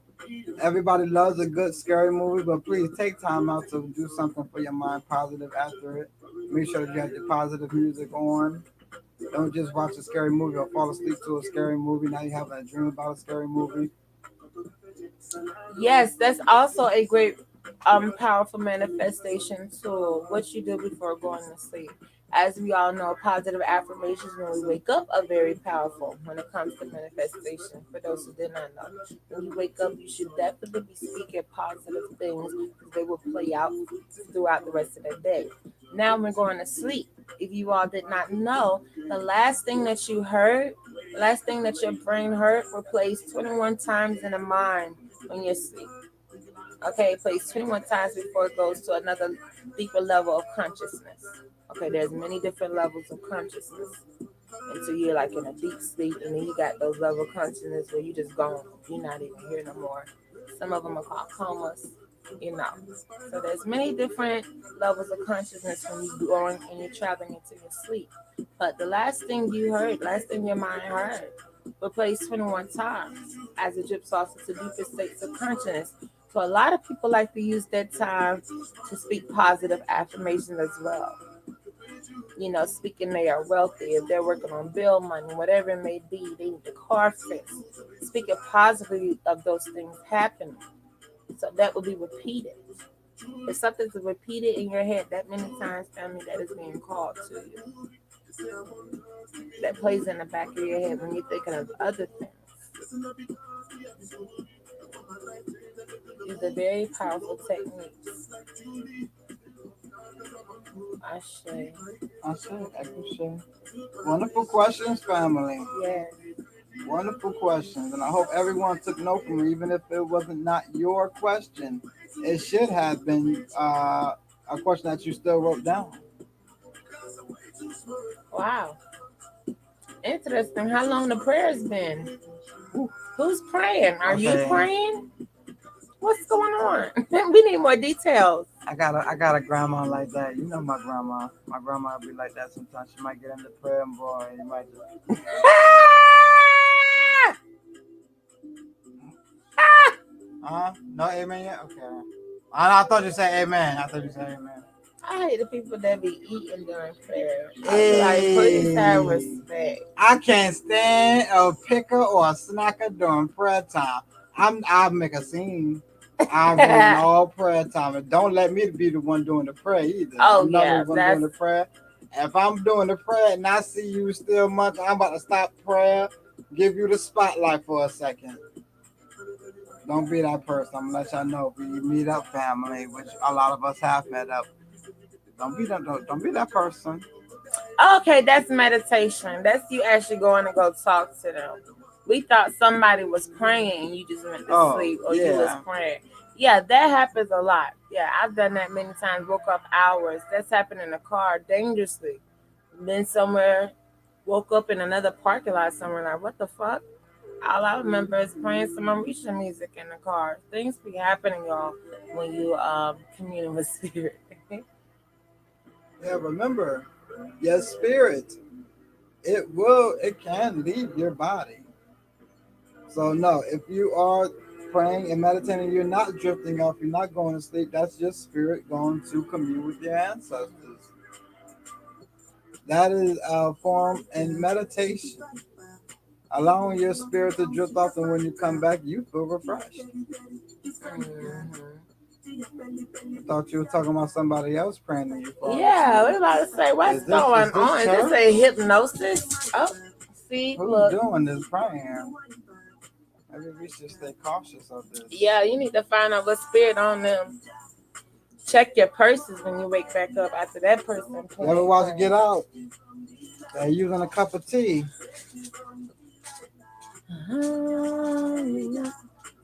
Speaker 2: Everybody loves a good scary movie, but please take time out to do something for your mind positive after it. Make sure that you have your positive music on. Don't just watch a scary movie or fall asleep to a scary movie. Now you're having a dream about a scary movie.
Speaker 1: Yes, that's also a great powerful manifestation tool. What you do before going to sleep. As we all know, positive affirmations when we wake up are very powerful when it comes to manifestation. For those who did not know, when you wake up, you should definitely be speaking positive things because they will play out throughout the rest of the day. Now we're going to sleep. If you all did not know, the last thing that you heard, the last thing that your brain heard, were plays 21 times in the mind when you're asleep. Okay, it plays 21 times before it goes to another deeper level of consciousness. Okay, there's many different levels of consciousness until you're like in a deep sleep, and then you got those level of consciousness where you just gone, you're not even here no more. Some of them are called comas, you know. So there's many different levels of consciousness when you're going and you're traveling into your sleep. But the last thing you heard, last thing your mind heard, replaced 21 times as it drips off into deeper states of consciousness. So a lot of people like to use that time to speak positive affirmations as well. You know, speaking they are wealthy, if they're working on bill money, whatever it may be, they need the car fixed. Speaking positively of those things happening. So that will be repeated. If something's repeated in your head that many times, family, that is being called to you. That plays in the back of your head when you're thinking of other things. These are very powerful techniques. I say.
Speaker 2: I say, I can say. Wonderful questions, family.
Speaker 1: Yes.
Speaker 2: Wonderful questions. And I hope everyone took note from it, even if it wasn't not your question. It should have been a question that you still wrote down.
Speaker 1: Wow. Interesting. How long the prayer's been? Who's praying? Are you
Speaker 2: Okay.
Speaker 1: praying? What's going on? We need more details.
Speaker 2: I got a grandma like that. You know my grandma. My grandma be like that sometimes. She might get into prayer and boy, you might just no amen yet? Okay. I thought you said amen. I thought you said amen.
Speaker 1: I hate the people that be eating during prayer. I feel like, please have respect.
Speaker 2: I can't stand a picker or a snacker during prayer time. I'll make a scene. I ruin all prayer time. And don't let me be the one doing the prayer either.
Speaker 1: Oh
Speaker 2: I'm not
Speaker 1: yeah,
Speaker 2: the one
Speaker 1: that's
Speaker 2: doing the prayer. If I'm doing the prayer and I see you still much, I'm about to stop prayer, give you the spotlight for a second. Don't be that person. I'm gonna let y'all know if you meet up family, which a lot of us have met up. Don't be that person.
Speaker 1: okay. That's meditation. That's you actually going to go talk to them. We thought somebody was praying and you just went to
Speaker 2: Oh
Speaker 1: sleep, or you was
Speaker 2: yeah.
Speaker 1: praying. Yeah, that happens a lot. Yeah, I've done that many times. Woke up hours. That's happened in the car dangerously. Been somewhere, woke up in another parking lot somewhere. Like, what the fuck? All I remember is playing some Mauritian music in the car. Things be happening, y'all, when you commune with spirit.
Speaker 2: Yeah, remember, your spirit, it can leave your body. So no, if you are praying and meditating, you're not drifting off, you're not going to sleep. That's your spirit going to commune with your ancestors. That is a form in meditation, allowing your spirit to drift off, and when you come back, you feel refreshed.
Speaker 1: Mhm.
Speaker 2: I thought you were talking about somebody else praying to you falling
Speaker 1: Yeah,
Speaker 2: asleep.
Speaker 1: we about to say what's
Speaker 2: Is
Speaker 1: going
Speaker 2: this
Speaker 1: on. Is this
Speaker 2: church?
Speaker 1: a hypnosis? Oh, see,
Speaker 2: Who's
Speaker 1: look.
Speaker 2: doing this praying? Maybe we should stay cautious of this.
Speaker 1: Yeah, you need to find out what spirit on them. Check your purses when you wake back up after that person
Speaker 2: You ever
Speaker 1: playing.
Speaker 2: watch it Get Out? They're using a cup of tea.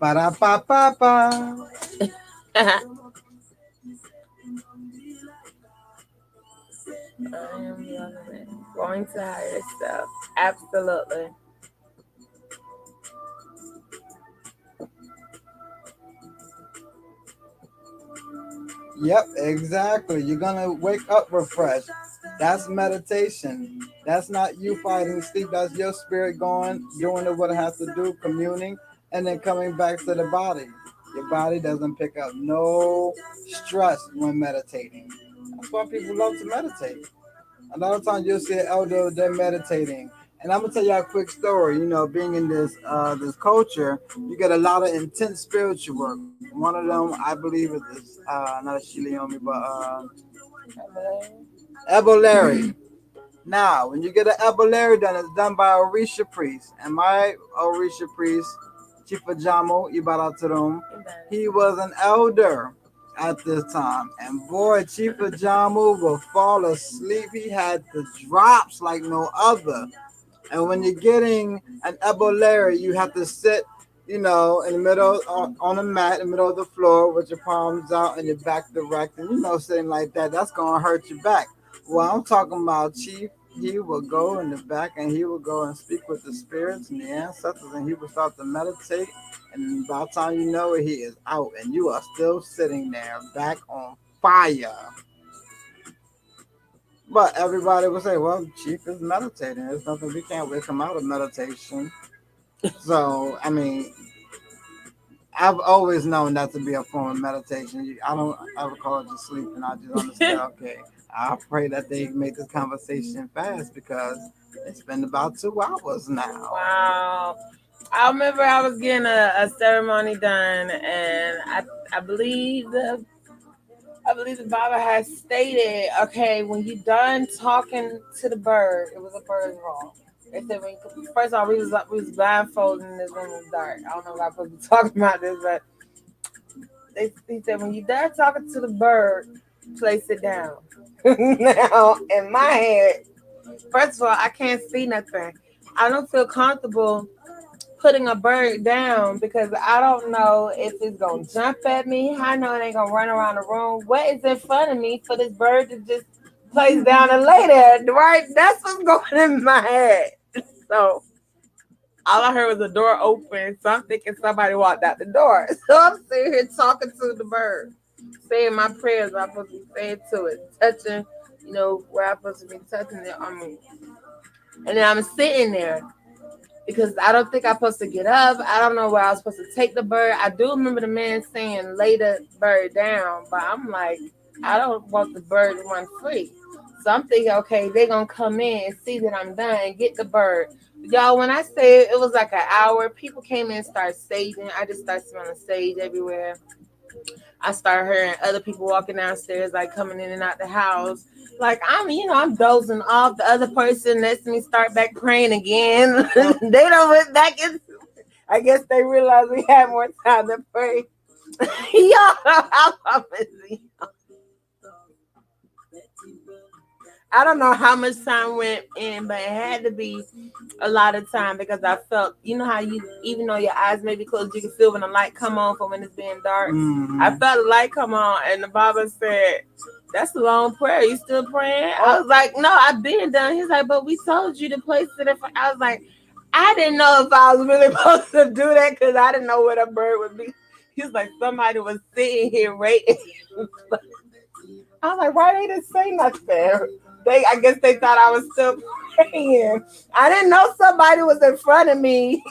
Speaker 2: Ba da ba ba ba.
Speaker 1: I am loving it. Going to higher self. Absolutely.
Speaker 2: Yep, exactly. You're gonna wake up refreshed. That's meditation. That's not you fighting sleep. That's your spirit going, doing what it has to do, communing, and then coming back to the body. Your body doesn't pick up no stress when meditating. That's why people love to meditate. A lot of times you'll see an elder, they're meditating. And I'm gonna tell you a quick story. You know, being in this culture, you get a lot of intense spiritual work. One of them, I believe, is this, not a Shiliomi, but Ebolari. Now, when you get an Ebolari done, it's done by a Orisha priest. And my Orisha priest, Chifa Jamo Ibaraturum, he was an elder at this time. And boy, Chief of Jammu will fall asleep. He had the drops like no other. And when you're getting an Ebola, you have to sit, in the middle on a mat in the middle of the floor with your palms out and your back direct. And sitting like that, that's gonna hurt your back. Well, I'm talking about Chief. He will go in the back and he will go and speak with the spirits and the ancestors, and he will start to meditate. And by the time you know it, he is out, and you are still sitting there, back on fire. But everybody will say, well, Chief is meditating. There's nothing, we can't wake him out of meditation. So, I mean, I've always known that to be a form of meditation. I don't ever call it just sleeping. I just understand, okay, I pray that they make this conversation fast because it's been about 2 hours now.
Speaker 1: Wow. I remember I was getting a ceremony done, and I believe the Bible has stated, okay, when you done talking to the bird, it was a bird's roll. They said first of all, we was blindfolded and this room was dark. I don't know if I'm supposed to be talking about this, but he said when you done talking to the bird, place it down. Now in my head, first of all, I can't see nothing. I don't feel comfortable putting a bird down because I don't know if it's gonna jump at me. I know it ain't gonna run around the room. What is in front of me for this bird to just place down and lay there? Right? That's what's going in my head. So all I heard was the door open. So I'm thinking somebody walked out the door. So I'm sitting here talking to the bird, saying my prayers I'm supposed to be saying to it, touching, where I'm supposed to be touching it. And then I'm sitting there because I don't think I'm supposed to get up. I don't know where I was supposed to take the bird. I do remember the man saying lay the bird down, but I'm like, I don't want the bird to run free. So I'm thinking, okay, they're gonna come in and see that I'm done and get the bird. Y'all, when I say it was like an hour, people came in and started staging. I just started smelling sage everywhere. I started hearing other people walking downstairs, like coming in and out the house. Like I'm dozing off. The other person next to me start back praying again. They don't went back in. I guess they realized we had more time to pray. Y'all, I'm busy. I don't know how much time went in, but it had to be a lot of time because I felt, how you, even though your eyes may be closed, you can feel when the light come on for when it's being dark.
Speaker 2: Mm-hmm.
Speaker 1: I felt the light come on, and the Bible said, "That's a long prayer. You still praying?" I was like, "No, I've been done." He's like, "But we told you to place it." I was like, "I didn't know if I was really supposed to do that because I didn't know where the bird would be." He was like, "Somebody was sitting here waiting." I was like, "Why they didn't say nothing?" I guess they thought I was still praying. I didn't know somebody was in front of me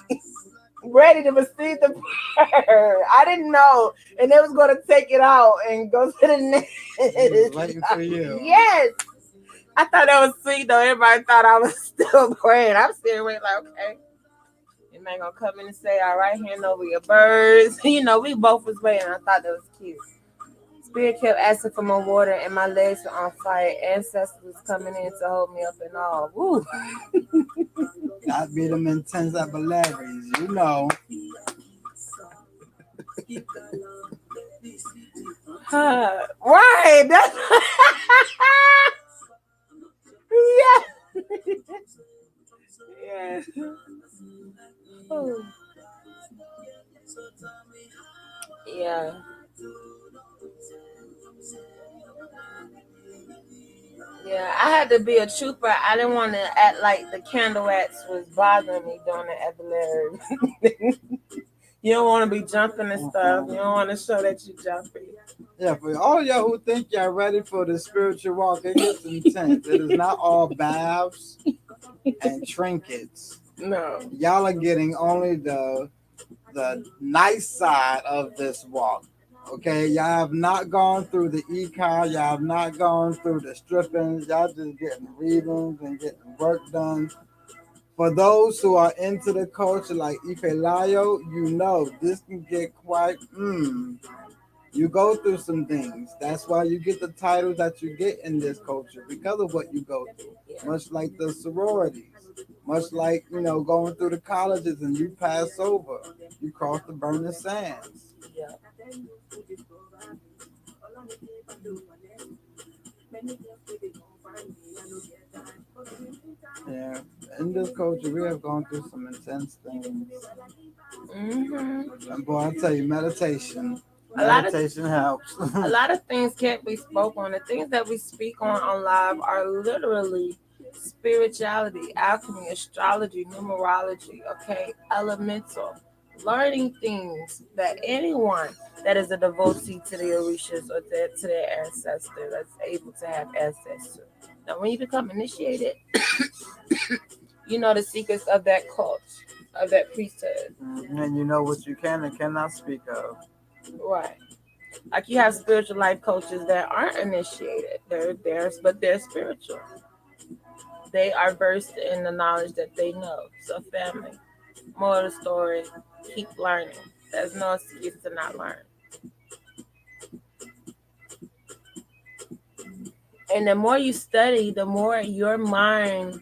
Speaker 1: ready to receive the prayer. I didn't know. And they was going to take it out and go to the next.
Speaker 2: Waiting for you.
Speaker 1: Yes. I thought that was sweet though. Everybody thought I was still praying. I'm sitting there like, okay. You ain't gonna come in and say, all right, hand over your birds. We both was waiting. I thought that was cute. Spirit kept asking for more water, and my legs were on fire. Ancestors was coming in to hold me up and all. Woo!
Speaker 2: That be them intense epilepsies,
Speaker 1: Right. That's yeah. Yeah. Ooh. Yeah. Yeah, I had to be a trooper. I didn't want to act like the candle wax was bothering me during the epilepsy. You don't want to be jumping and stuff. You don't want to show that you jumping.
Speaker 2: Yeah, for all y'all who think y'all ready for the spiritual walk, it gets intense. It is not all baths and trinkets.
Speaker 1: No.
Speaker 2: Y'all are getting only the nice side of this walk. Okay, y'all have not gone through the econ, y'all have not gone through the strippings, y'all just getting readings and getting work done. For those who are into the culture like Ifelayo, this can get quite you go through some things. That's why you get the titles that you get in this culture because of what you go through. Much like the sororities, much like going through the colleges and you pass over, you cross the burning sands.
Speaker 1: Yeah.
Speaker 2: Yeah, in this culture, we have gone through some intense things. And boy, I tell you,
Speaker 1: A lot of
Speaker 2: meditation helps.
Speaker 1: a lot of things can't be spoken on. The things that we speak on live are literally spirituality, alchemy, astrology, numerology, okay, elemental, learning things that anyone that is a devotee to the Orishas or to their ancestor that's able to have access to. Now, when you become initiated, you know the secrets of that cult, of that priesthood.
Speaker 2: And you know what you can and cannot speak of.
Speaker 1: Right. Like you have spiritual life coaches that aren't initiated. They're spiritual. They are versed in the knowledge that they know. So family, more of the story, keep learning. There's no excuse to not learn. And the more you study, the more your mind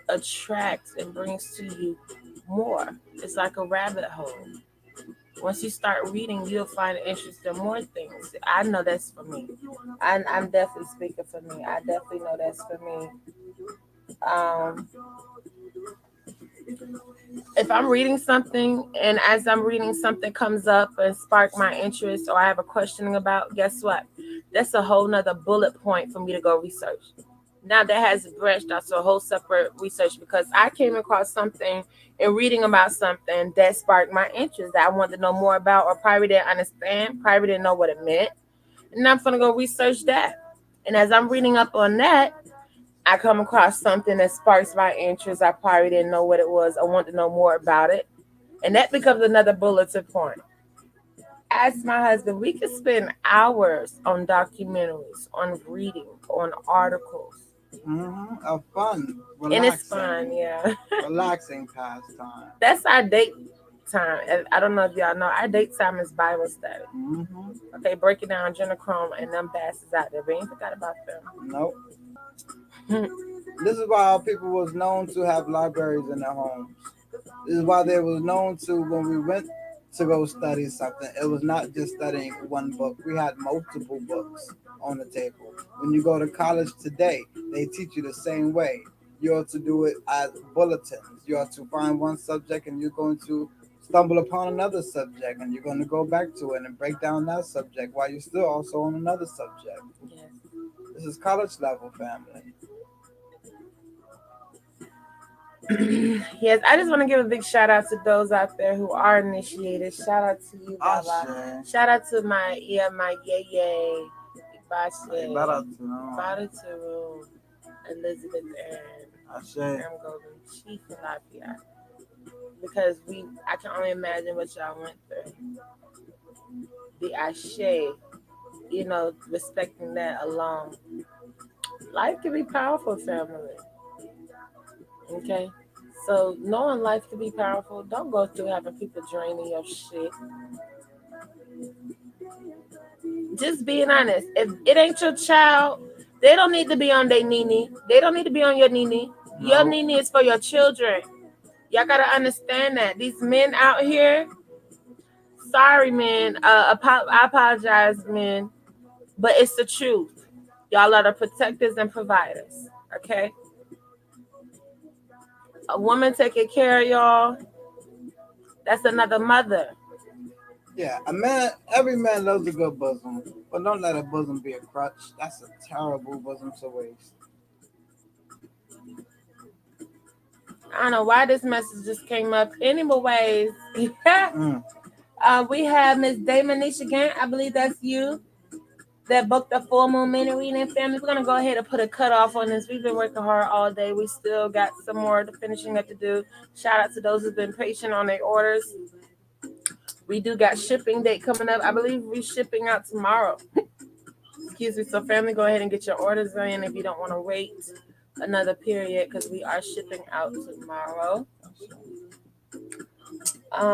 Speaker 1: attracts and brings to you more. It's like a rabbit hole. Once you start reading, you'll find interest in more things. I know that's for me. I'm definitely speaking for me. I definitely know that's for me. Um, if I'm reading something and as I'm reading something comes up and spark my interest or I have a questioning about, guess what? That's a whole nother bullet point for me to go research. Now that has branched out to a whole separate research because I came across something and reading about something that sparked my interest that I wanted to know more about or probably didn't understand, probably didn't know what it meant. And I'm gonna go research that. And as I'm reading up on that, I come across something that sparks my interest. I probably didn't know what it was. I want to know more about it. And that becomes another bulletin point. Ask my husband, we could spend hours on documentaries, on reading, on articles.
Speaker 2: A fun,
Speaker 1: And it's
Speaker 2: relaxing,
Speaker 1: fun, yeah.
Speaker 2: relaxing pastime.
Speaker 1: That's our date time. And I don't know if y'all know, our date time is Bible study. Okay, breaking down Chrome and them bastards out there. We ain't forgot about them.
Speaker 2: Nope. This is why our people was known to have libraries in their homes. This is why they was known to when we went to go study something. It was not just studying one book. We had multiple books on the table. When you go to college today, they teach you the same way. You are to do it as bulletins. You are to find one subject and you're going to stumble upon another subject and you're going to go back to it and break down that subject while you're still also on another subject. This is college level, family.
Speaker 1: Yes, I just want to give a big shout out to those out there who are initiated. Shout out to you, Baba. Shout out to my yay, Bashe, Baraturu, Elizabeth Aaron, I'm Golden Chief Tilapia. Because I can only imagine what y'all went through. The Ashe, respecting that alone. Life can be powerful, family. Okay? So knowing life can be powerful, don't go through having people draining your shit. Just being honest. If it ain't your child, they don't need to be on their nini. They don't need to be on your nini. No. Your nini is for your children. Y'all gotta understand that. These men out here, sorry, man. I apologize, men, but it's the truth. Y'all are the protectors and providers. Okay. A woman taking care of y'all, that's another mother.
Speaker 2: Yeah, a man. Every man loves a good bosom, but don't let a bosom be a crutch. That's a terrible bosom to waste.
Speaker 1: I don't know why this message just came up. Anyways, we have Miss Damanisha again. I believe that's you that booked the full moon mini reading, family. We're gonna go ahead and put a cutoff on this. We've been working hard all day. We still got some more finishing up to do. Shout out to those who've been patient on their orders. We do got shipping date coming up. I believe we're shipping out tomorrow. Excuse me. So family, go ahead and get your orders in if you don't want to wait another period because we are shipping out tomorrow.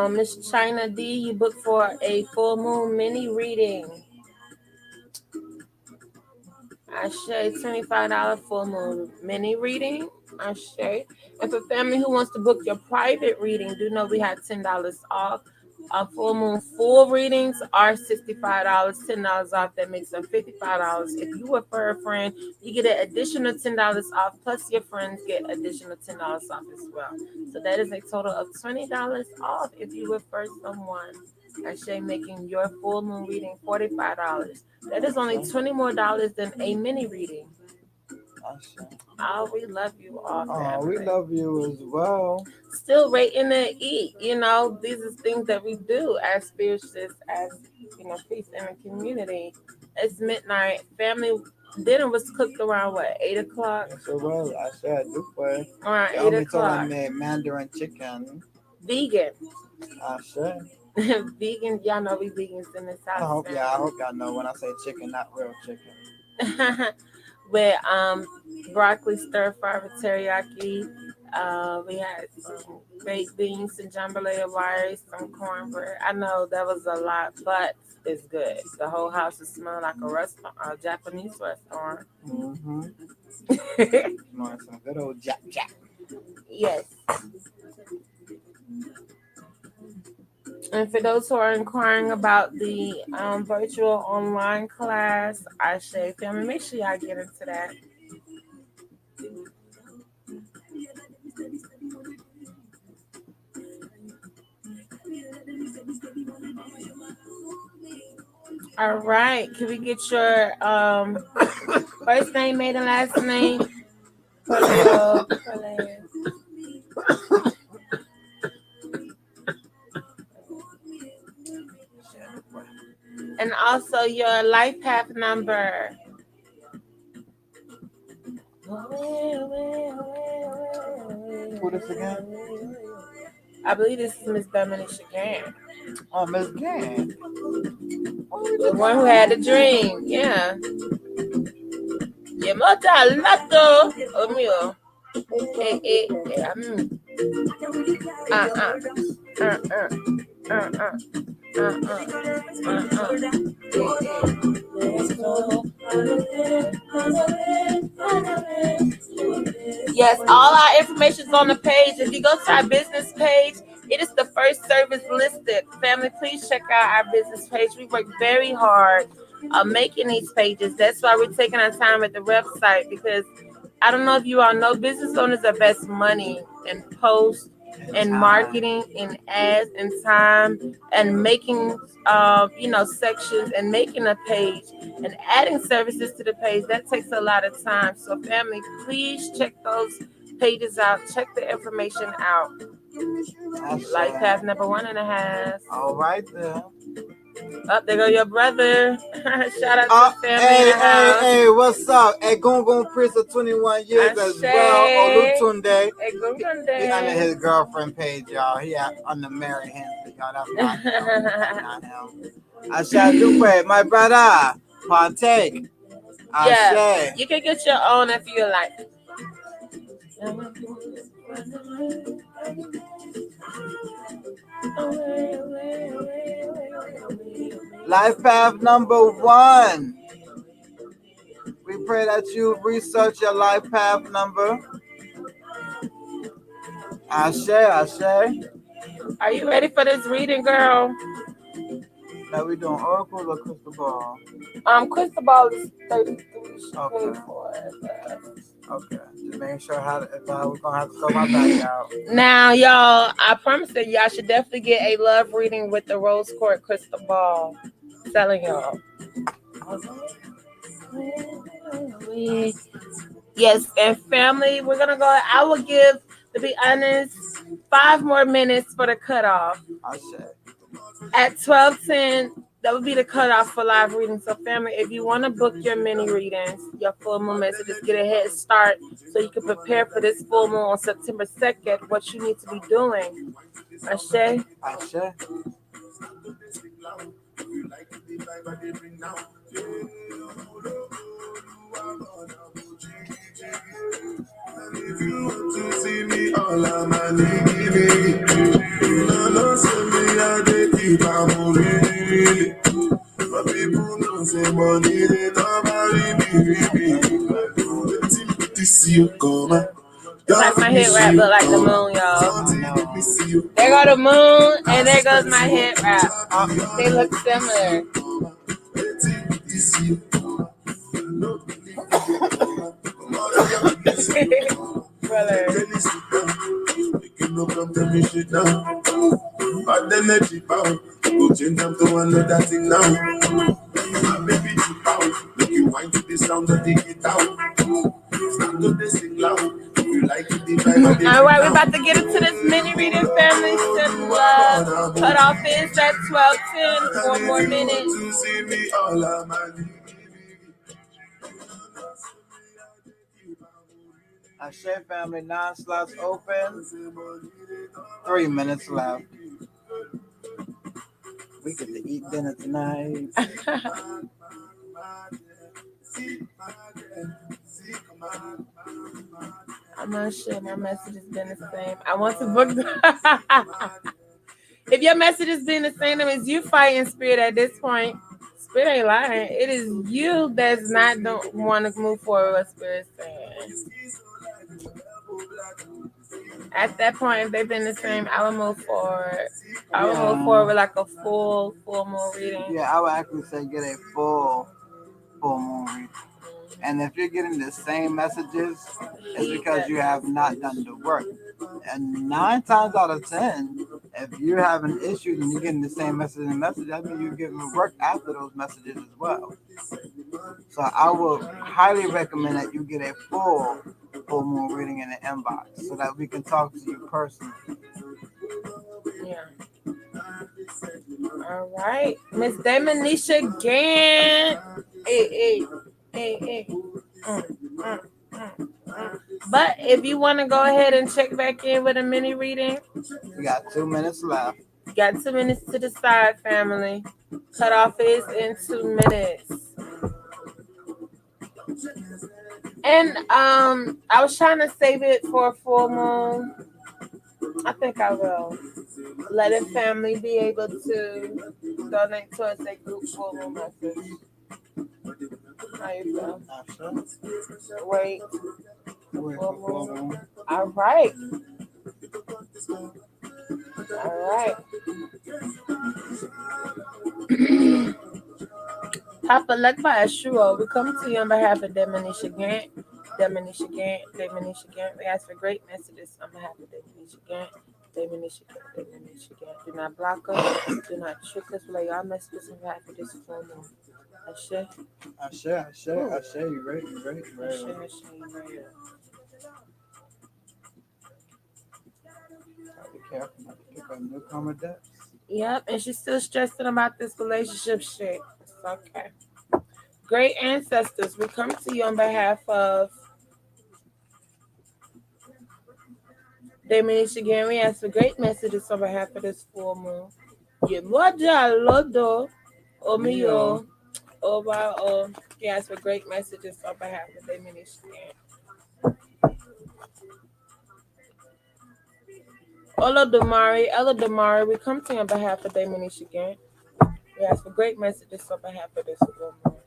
Speaker 1: Miss China D, you booked for a full moon mini reading. Ashe, $25 full moon mini reading. Ashe. And for family who wants to book your private reading, do know we have $10 off. Full moon full readings are $65, $10 off. That makes them $55. If you refer a friend, you get an additional $10 off. Plus, your friends get additional $10 off as well. So that is a total of $20 off if you refer someone. Ashay making your full moon reading $45. That is only $20 more than a mini reading. Oh, we love you all,
Speaker 2: Oh, we
Speaker 1: family.
Speaker 2: love you as well.
Speaker 1: Still waiting to eat. These are things that we do as spiritualists, as priests in the community. It's midnight. Family dinner was cooked around what, 8 o'clock?
Speaker 2: Yes, it was. I said, Dupe.
Speaker 1: Around
Speaker 2: They
Speaker 1: 8
Speaker 2: only told I
Speaker 1: o'clock.
Speaker 2: made Mandarin chicken.
Speaker 1: Vegan.
Speaker 2: I said.
Speaker 1: Vegan, y'all know we vegans in this
Speaker 2: I
Speaker 1: house.
Speaker 2: hope y'all know when I say chicken, not real chicken.
Speaker 1: With broccoli stir fry with teriyaki. We had baked beans, some jambalaya rice, some cornbread. I know that was a lot, but it's good. The whole house is smelling like a restaurant, a Japanese restaurant.
Speaker 2: Mm-hmm. Some good old jack.
Speaker 1: Yes. And for those who are inquiring about the virtual online class, I say, family, make sure y'all get into that. All right. Can we get your first name, maiden, last name? And also your life path number.
Speaker 2: Who this again?
Speaker 1: I believe this is Miss Dominica Gann.
Speaker 2: Oh, Miss Gann.
Speaker 1: The one who had the dream. Yeah. Lato. Oh, mio. Yes, all our information is on the page. If you go to our business page, it is the first service listed. Family, please check out our business page. We work very hard making these pages. That's why we're taking our time at the website, because I don't know if you all know, business owners invest money in posts and marketing and ads and time and making sections and making a page and adding services to the page. That takes a lot of time. So family, please check those pages out. Check the information out. Life path number 1.5.
Speaker 2: All right there.
Speaker 1: Up there go your brother. Shout out to family.
Speaker 2: Hey, what's up? Hey, Gongon Prince of 21 years as well. Olutunde. He's under his girlfriend page, y'all. He on the Mary Hensley, y'all. That's not him. I shall do it, my brother. Partake.
Speaker 1: Yeah, you can get your own if you like.
Speaker 2: Life path number 1. We pray that you research your life path number. Ashe.
Speaker 1: Are you ready for this reading, girl?
Speaker 2: Now we doing oracles or crystal ball?
Speaker 1: Crystal ball is 33.
Speaker 2: Okay. Okay. Just making sure we're gonna have to throw my back out.
Speaker 1: Now, y'all, I promise that y'all should definitely get a love reading with the rose quartz crystal ball. I'm telling y'all. Yes, and family, we're gonna go. I will give, to be honest, 5 more minutes for the cutoff. At 12:10, that would be the cutoff for live readings. So family, if you want to book your mini readings, your full moon messages, get a head start so you can prepare for this full moon on September 2nd, what you need to be doing. Ashe.
Speaker 3: If you want to see me, all I'm a nigga. No, send me a day, I'm really. My people don't say money, they don't marry me. This you come.
Speaker 1: Like my head wrap look like the moon, y'all. There go the moon, and there goes my head wrap. They look similar. Brother.
Speaker 3: Bad energy power. Go change them to another thing now. My baby deep out. Look you wind to the sound of the guitar. Stand up, they sing loud. If you like it, the vibe of the
Speaker 1: All right, we're about to get into this mini reading, family. Send love. Cut off is at 12:10. 4 more minutes.
Speaker 3: to see me all of my
Speaker 2: Ashe family, 9 slots open. 3 minutes left. We get to eat dinner tonight.
Speaker 1: I'm not sure my message has been the same. I want to book. If your message has been the same, that means you fighting spirit at this point. Spirit ain't lying. It is you that's not don't want to move forward with spirit saying. At that point, if they've been the same, I would move forward. I would move forward with like a full moon reading.
Speaker 2: Yeah, I would actually say get a full moon reading. And if you're getting the same messages, it's because you have not done the work. And 9 times out of 10, if you're having issues and you're getting the same message, that means you're giving work after those messages as well. So I would highly recommend that you get a full moon reading in the inbox so that we can talk to you personally.
Speaker 1: Yeah. All right. Miss Demonisha Gant. Hey. But if you want to go ahead and check back in with a mini reading,
Speaker 2: we got 2 minutes left.
Speaker 1: You got 2 minutes to decide, family. Cutoff is in 2 minutes. And I was trying to save it for a full moon. I think I will. Let a family be able to donate towards a group full moon message. How you feel? Wait. Full moon. All right. Papa Lekba Ashuro, we come to you on behalf of Demonisha Gant. We ask for great messages on behalf of Demonisha Gant. Do not block us. Do not trick us. Lay our messages on behalf of this full moon. Ashe.
Speaker 2: You ready?
Speaker 1: Ashe.
Speaker 2: Be careful not to pick up newcomer depths.
Speaker 1: Yep, and she's still stressing about this relationship shit. It's okay. Great ancestors, we come to you on behalf of Demonisha again. We ask for great messages on behalf of this full moon. Yemoja Lodo Omiyo Oba. We ask for great messages on behalf of Demonisha again. Ella we come to you on behalf of Demonisha again. We ask for great messages on behalf of this full moon.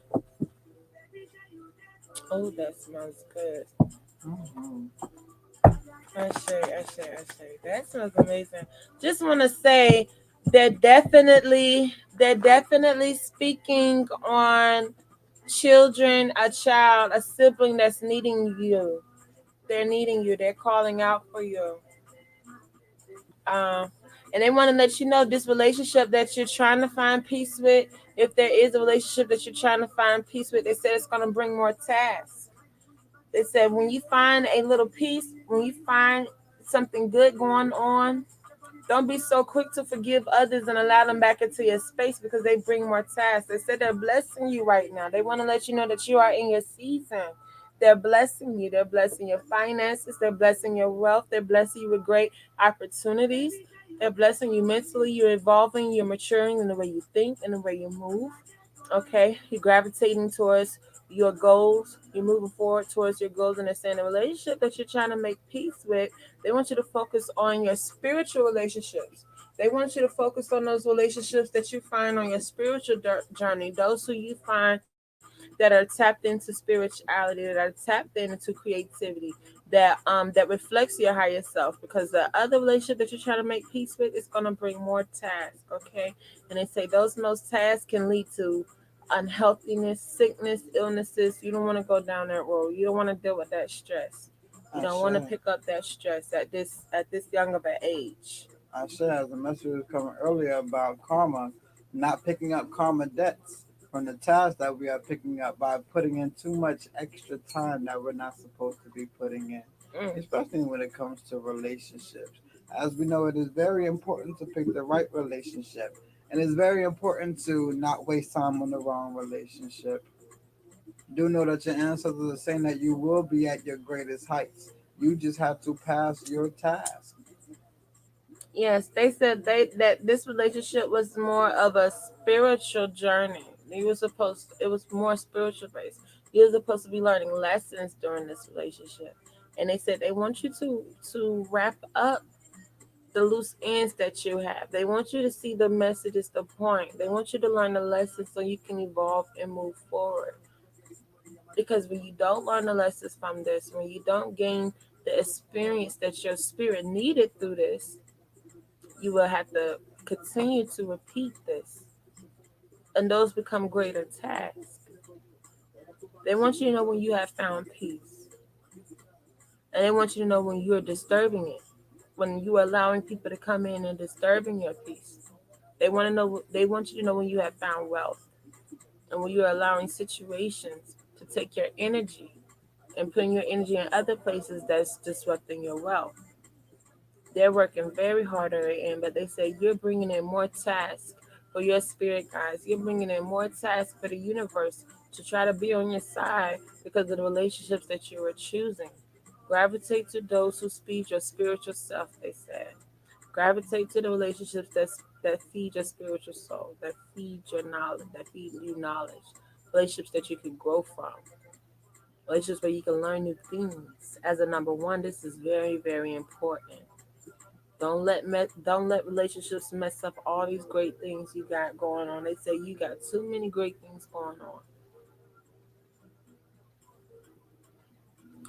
Speaker 1: Oh, that smells good. I say. That smells amazing. Just want to say they're definitely speaking on children, a child, a sibling that's needing you. They're needing you. They're calling out for you. And they want to let you know this relationship that you're trying to find peace with. If there is a relationship that you're trying to find peace with, they said it's going to bring more tasks. They said when you find a little peace, when you find something good going on, don't be so quick to forgive others and allow them back into your space because they bring more tasks. They said they're blessing you right now. They want to let you know that you are in your season. They're blessing you. They're blessing your finances. They're blessing your wealth. They're blessing you with great opportunities. They're blessing you mentally. You're evolving. You're maturing in the way you think and the way you move. Okay? You're gravitating towards your goals. You're moving forward towards your goals and understand the relationship that you're trying to make peace with. They want you to focus on your spiritual relationships. They want you to focus on those relationships that you find on your spiritual journey, those who you find that are tapped into spirituality, that are tapped into creativity, that reflects your higher self. Because the other relationship that you're trying to make peace with is gonna bring more tasks, okay? And they say those most tasks can lead to unhealthiness, sickness, illnesses. You don't want to go down that road. You don't want to deal with that stress. You
Speaker 2: I
Speaker 1: don't want to
Speaker 2: say,
Speaker 1: pick up that stress at this young of an age.
Speaker 2: I say, as the message was coming earlier about karma, not picking up karma debts from the tasks that we are picking up by putting in too much extra time that we're not supposed to be putting in,
Speaker 1: Mm.
Speaker 2: especially when it comes to relationships. As we know, it is very important to pick the right relationship, and it's very important to not waste time on the wrong relationship. Do know that your ancestors are saying that you will be at your greatest heights. You just have to pass your task.
Speaker 1: Yes, they said that this relationship was more of a spiritual journey. It was more spiritual based. You were supposed to be learning lessons during this relationship. And they said they want you to wrap up the loose ends that you have. They want you to see the messages, the point. They want you to learn the lessons so you can evolve and move forward. Because when you don't learn the lessons from this, when you don't gain the experience that your spirit needed through this, you will have to continue to repeat this. And those become greater tasks. They want you to know when you have found peace. And they want you to know when you're disturbing it. When you are allowing people to come in and disturbing your peace. They want you to know when you have found wealth. And when you're allowing situations to take your energy and putting your energy in other places that's disrupting your wealth. They're working very hard at it, end, but they say you're bringing in more tasks for your spirit guides. You're bringing in more tasks for the universe to try to be on your side because of the relationships that you are choosing. Gravitate to those who feed your spiritual self, they said. Gravitate to the relationships that feed your spiritual soul, that feed your knowledge, that feed you knowledge. Relationships that you can grow from. Relationships where you can learn new things. As a number one, this is very, very important. Don't let relationships mess up all these great things you got going on. They say you got too many great things going on.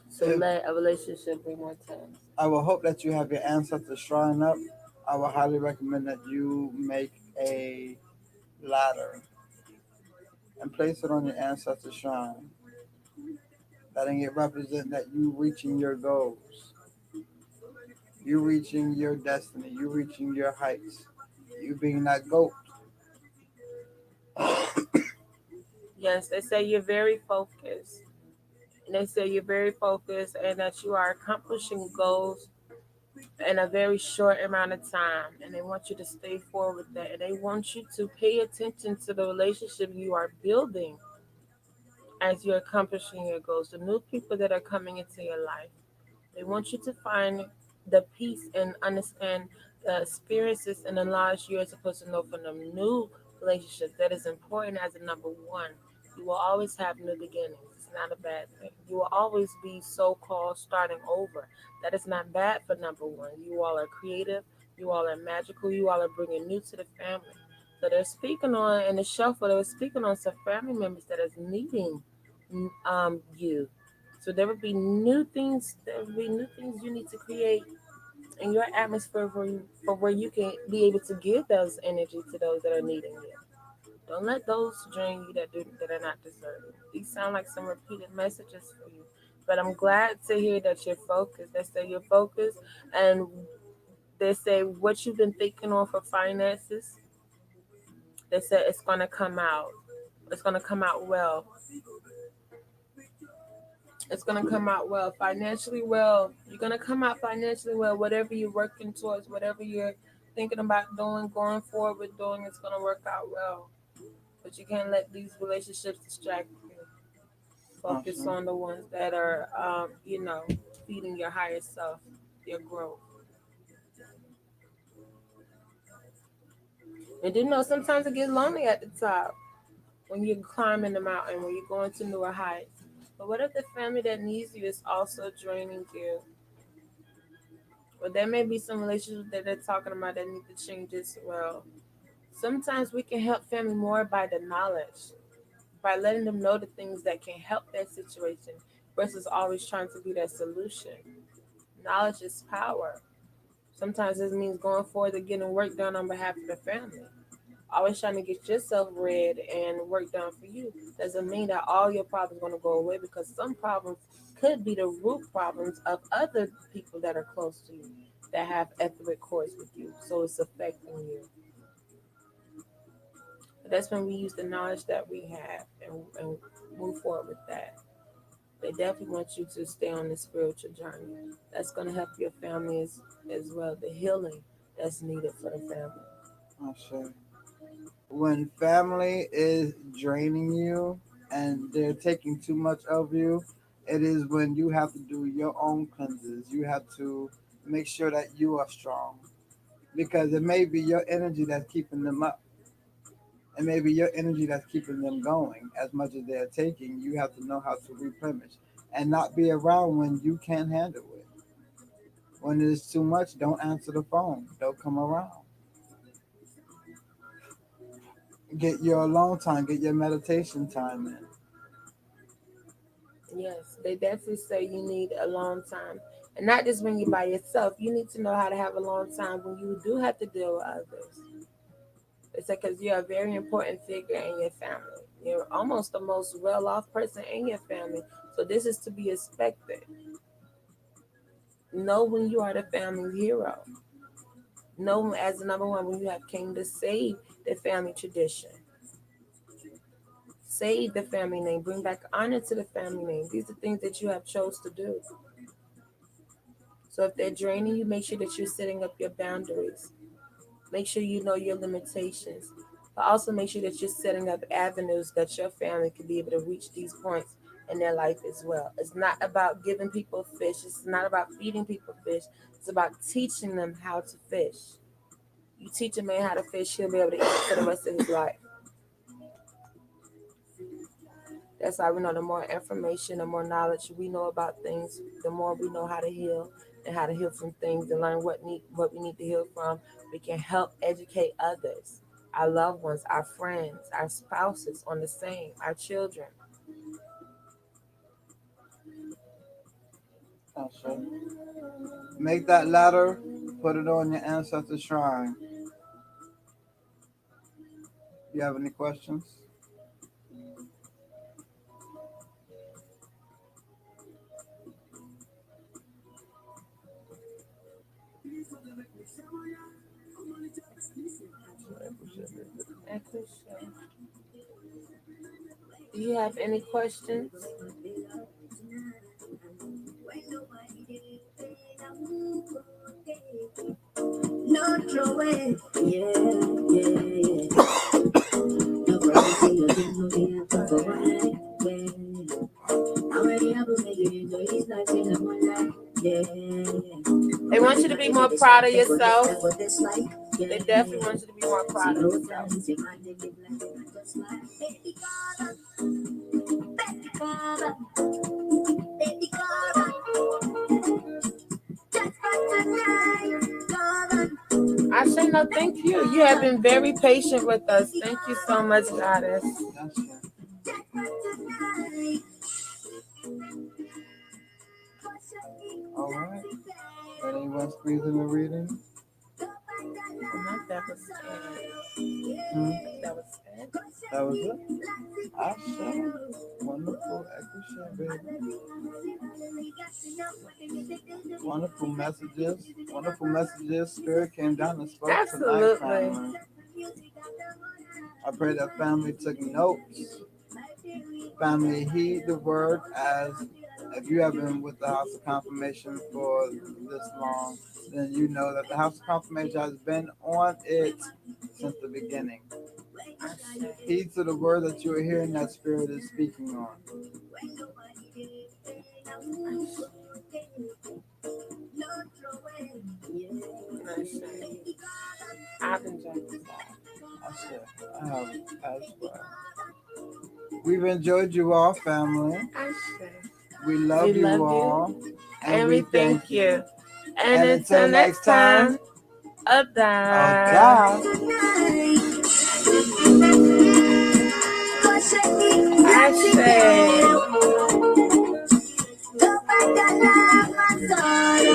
Speaker 1: So
Speaker 2: If
Speaker 1: let a relationship bring more time.
Speaker 2: I will hope that you have your ancestors shrine up. I would highly recommend that you make a ladder and place it on your ancestor shrine. Letting it represent that you reaching your goals, you reaching your destiny, you reaching your heights, you being that goat.
Speaker 1: Yes, they say you're very focused. And they say you're very focused and that you are accomplishing goals in a very short amount of time. And they want you to stay forward with that. And they want you to pay attention to the relationship you are building as you're accomplishing your goals. The new people that are coming into your life. They want you to find the peace and understand the experiences and the knowledge you're supposed to know from the new relationships. That is important as a number one. You will always have new beginnings. It's not a bad thing. You will always be so called starting over. That is not bad for number one. You all are creative. You all are magical. You all are bringing new to the family. So they're speaking on in the shuffle. They were speaking on some family members that is needing you. So there would be new things. There would be new things you need to create in your atmosphere for where you can be able to give those energy to those that are needing you. Don't let those drain you that are not deserving. These sound like some repeated messages for you, but I'm glad to hear that you're focused. They say you're focused, and they say what you've been thinking on for finances. They said it's gonna come out. It's gonna come out well. It's gonna come out well, financially well. You're gonna come out financially well. Whatever you're working towards, whatever you're thinking about doing, going forward with doing, it's gonna work out well. But you can't let these relationships distract you. Focus
Speaker 2: Awesome.
Speaker 1: on the ones that are, feeding your higher self, your growth. And do know sometimes it gets lonely at the top when you're climbing the mountain, when you're going to newer heights. But what if the family that needs you is also draining you? Well, there may be some relationships that they're talking about that need to change as well. Sometimes we can help family more by the knowledge, by letting them know the things that can help that situation versus always trying to be that solution. Knowledge is power. Sometimes this means going forward and getting work done on behalf of the family. Always trying to get yourself read and work done for you doesn't mean that all your problems are going to go away, because some problems could be the root problems of other people that are close to you that have etheric cords with you. So it's affecting you. But that's when we use the knowledge that we have and move forward with that. They definitely want you to stay on the spiritual journey. That's going to help your family as well. The healing that's needed for the family.
Speaker 2: Oh, sure. When family is draining you and they're taking too much of you, it is when you have to do your own cleanses. You have to make sure that you are strong, because it may be your energy that's keeping them up. It may be your energy that's keeping them going. As much as they're taking, you have to know how to replenish and not be around when you can't handle it. When it's too much, don't answer the phone. Don't come around. Get your alone time, get your meditation time in.
Speaker 1: Yes, they definitely say you need a long time. And not just when you're by yourself. You need to know how to have a long time when you do have to deal with others. It's like because you're a very important figure in your family. You're almost the most well off person in your family. So this is to be expected. Know when you are the family hero. Know as the number one when you have came to save the family tradition. Save the family name. Bring back honor to the family name. These are things that you have chose to do. So if they're draining you, make sure that you're setting up your boundaries. Make sure you know your limitations. But also make sure that you're setting up avenues that your family can be able to reach these points in their life as well. It's not about giving people fish. It's not about feeding people fish. It's about teaching them how to fish. You teach a man how to fish, he'll be able to eat for the rest of his life. That's why we know the more information, the more knowledge we know about things, the more we know how to heal and how to heal from things and learn what we need to heal from. We can help educate others, our loved ones, our friends, our spouses on the same, our children.
Speaker 2: Oh, sure. Make that ladder, put it on your ancestor shrine. You have any questions?
Speaker 1: Do you have any questions?
Speaker 3: No throwaway, yeah, yeah, yeah. No problem, you think moving up for a while, yeah. Already I will make you enjoy this life in the moonlight, yeah.
Speaker 1: They want you to be more proud of yourself.
Speaker 3: They
Speaker 1: They definitely want you to be more proud of yourself. I say no, thank you. You have been very patient with us. Thank you so much, Goddess.
Speaker 2: That's it. All right. Did anyone squeeze in the reading?
Speaker 1: That was it.
Speaker 2: Hmm?
Speaker 1: That was it.
Speaker 2: That was it? I sure. Wonderful echo baby. Wonderful messages. Wonderful messages. Spirit came down and spoke tonight,
Speaker 1: Absolutely.
Speaker 2: family. I pray that family took notes. Family, heed the word, as if you have been with the House of Confirmation for this long, then you know that the House of Confirmation has been on it since the beginning. Heed to the word that you are hearing that Spirit is speaking on.
Speaker 1: I've enjoyed this.
Speaker 2: That's it. I have as well. We've enjoyed you all, family. We love you all.
Speaker 1: And we thank you. And
Speaker 2: And
Speaker 1: until next time,
Speaker 2: a
Speaker 1: Ada.
Speaker 2: dab.
Speaker 1: Ashe.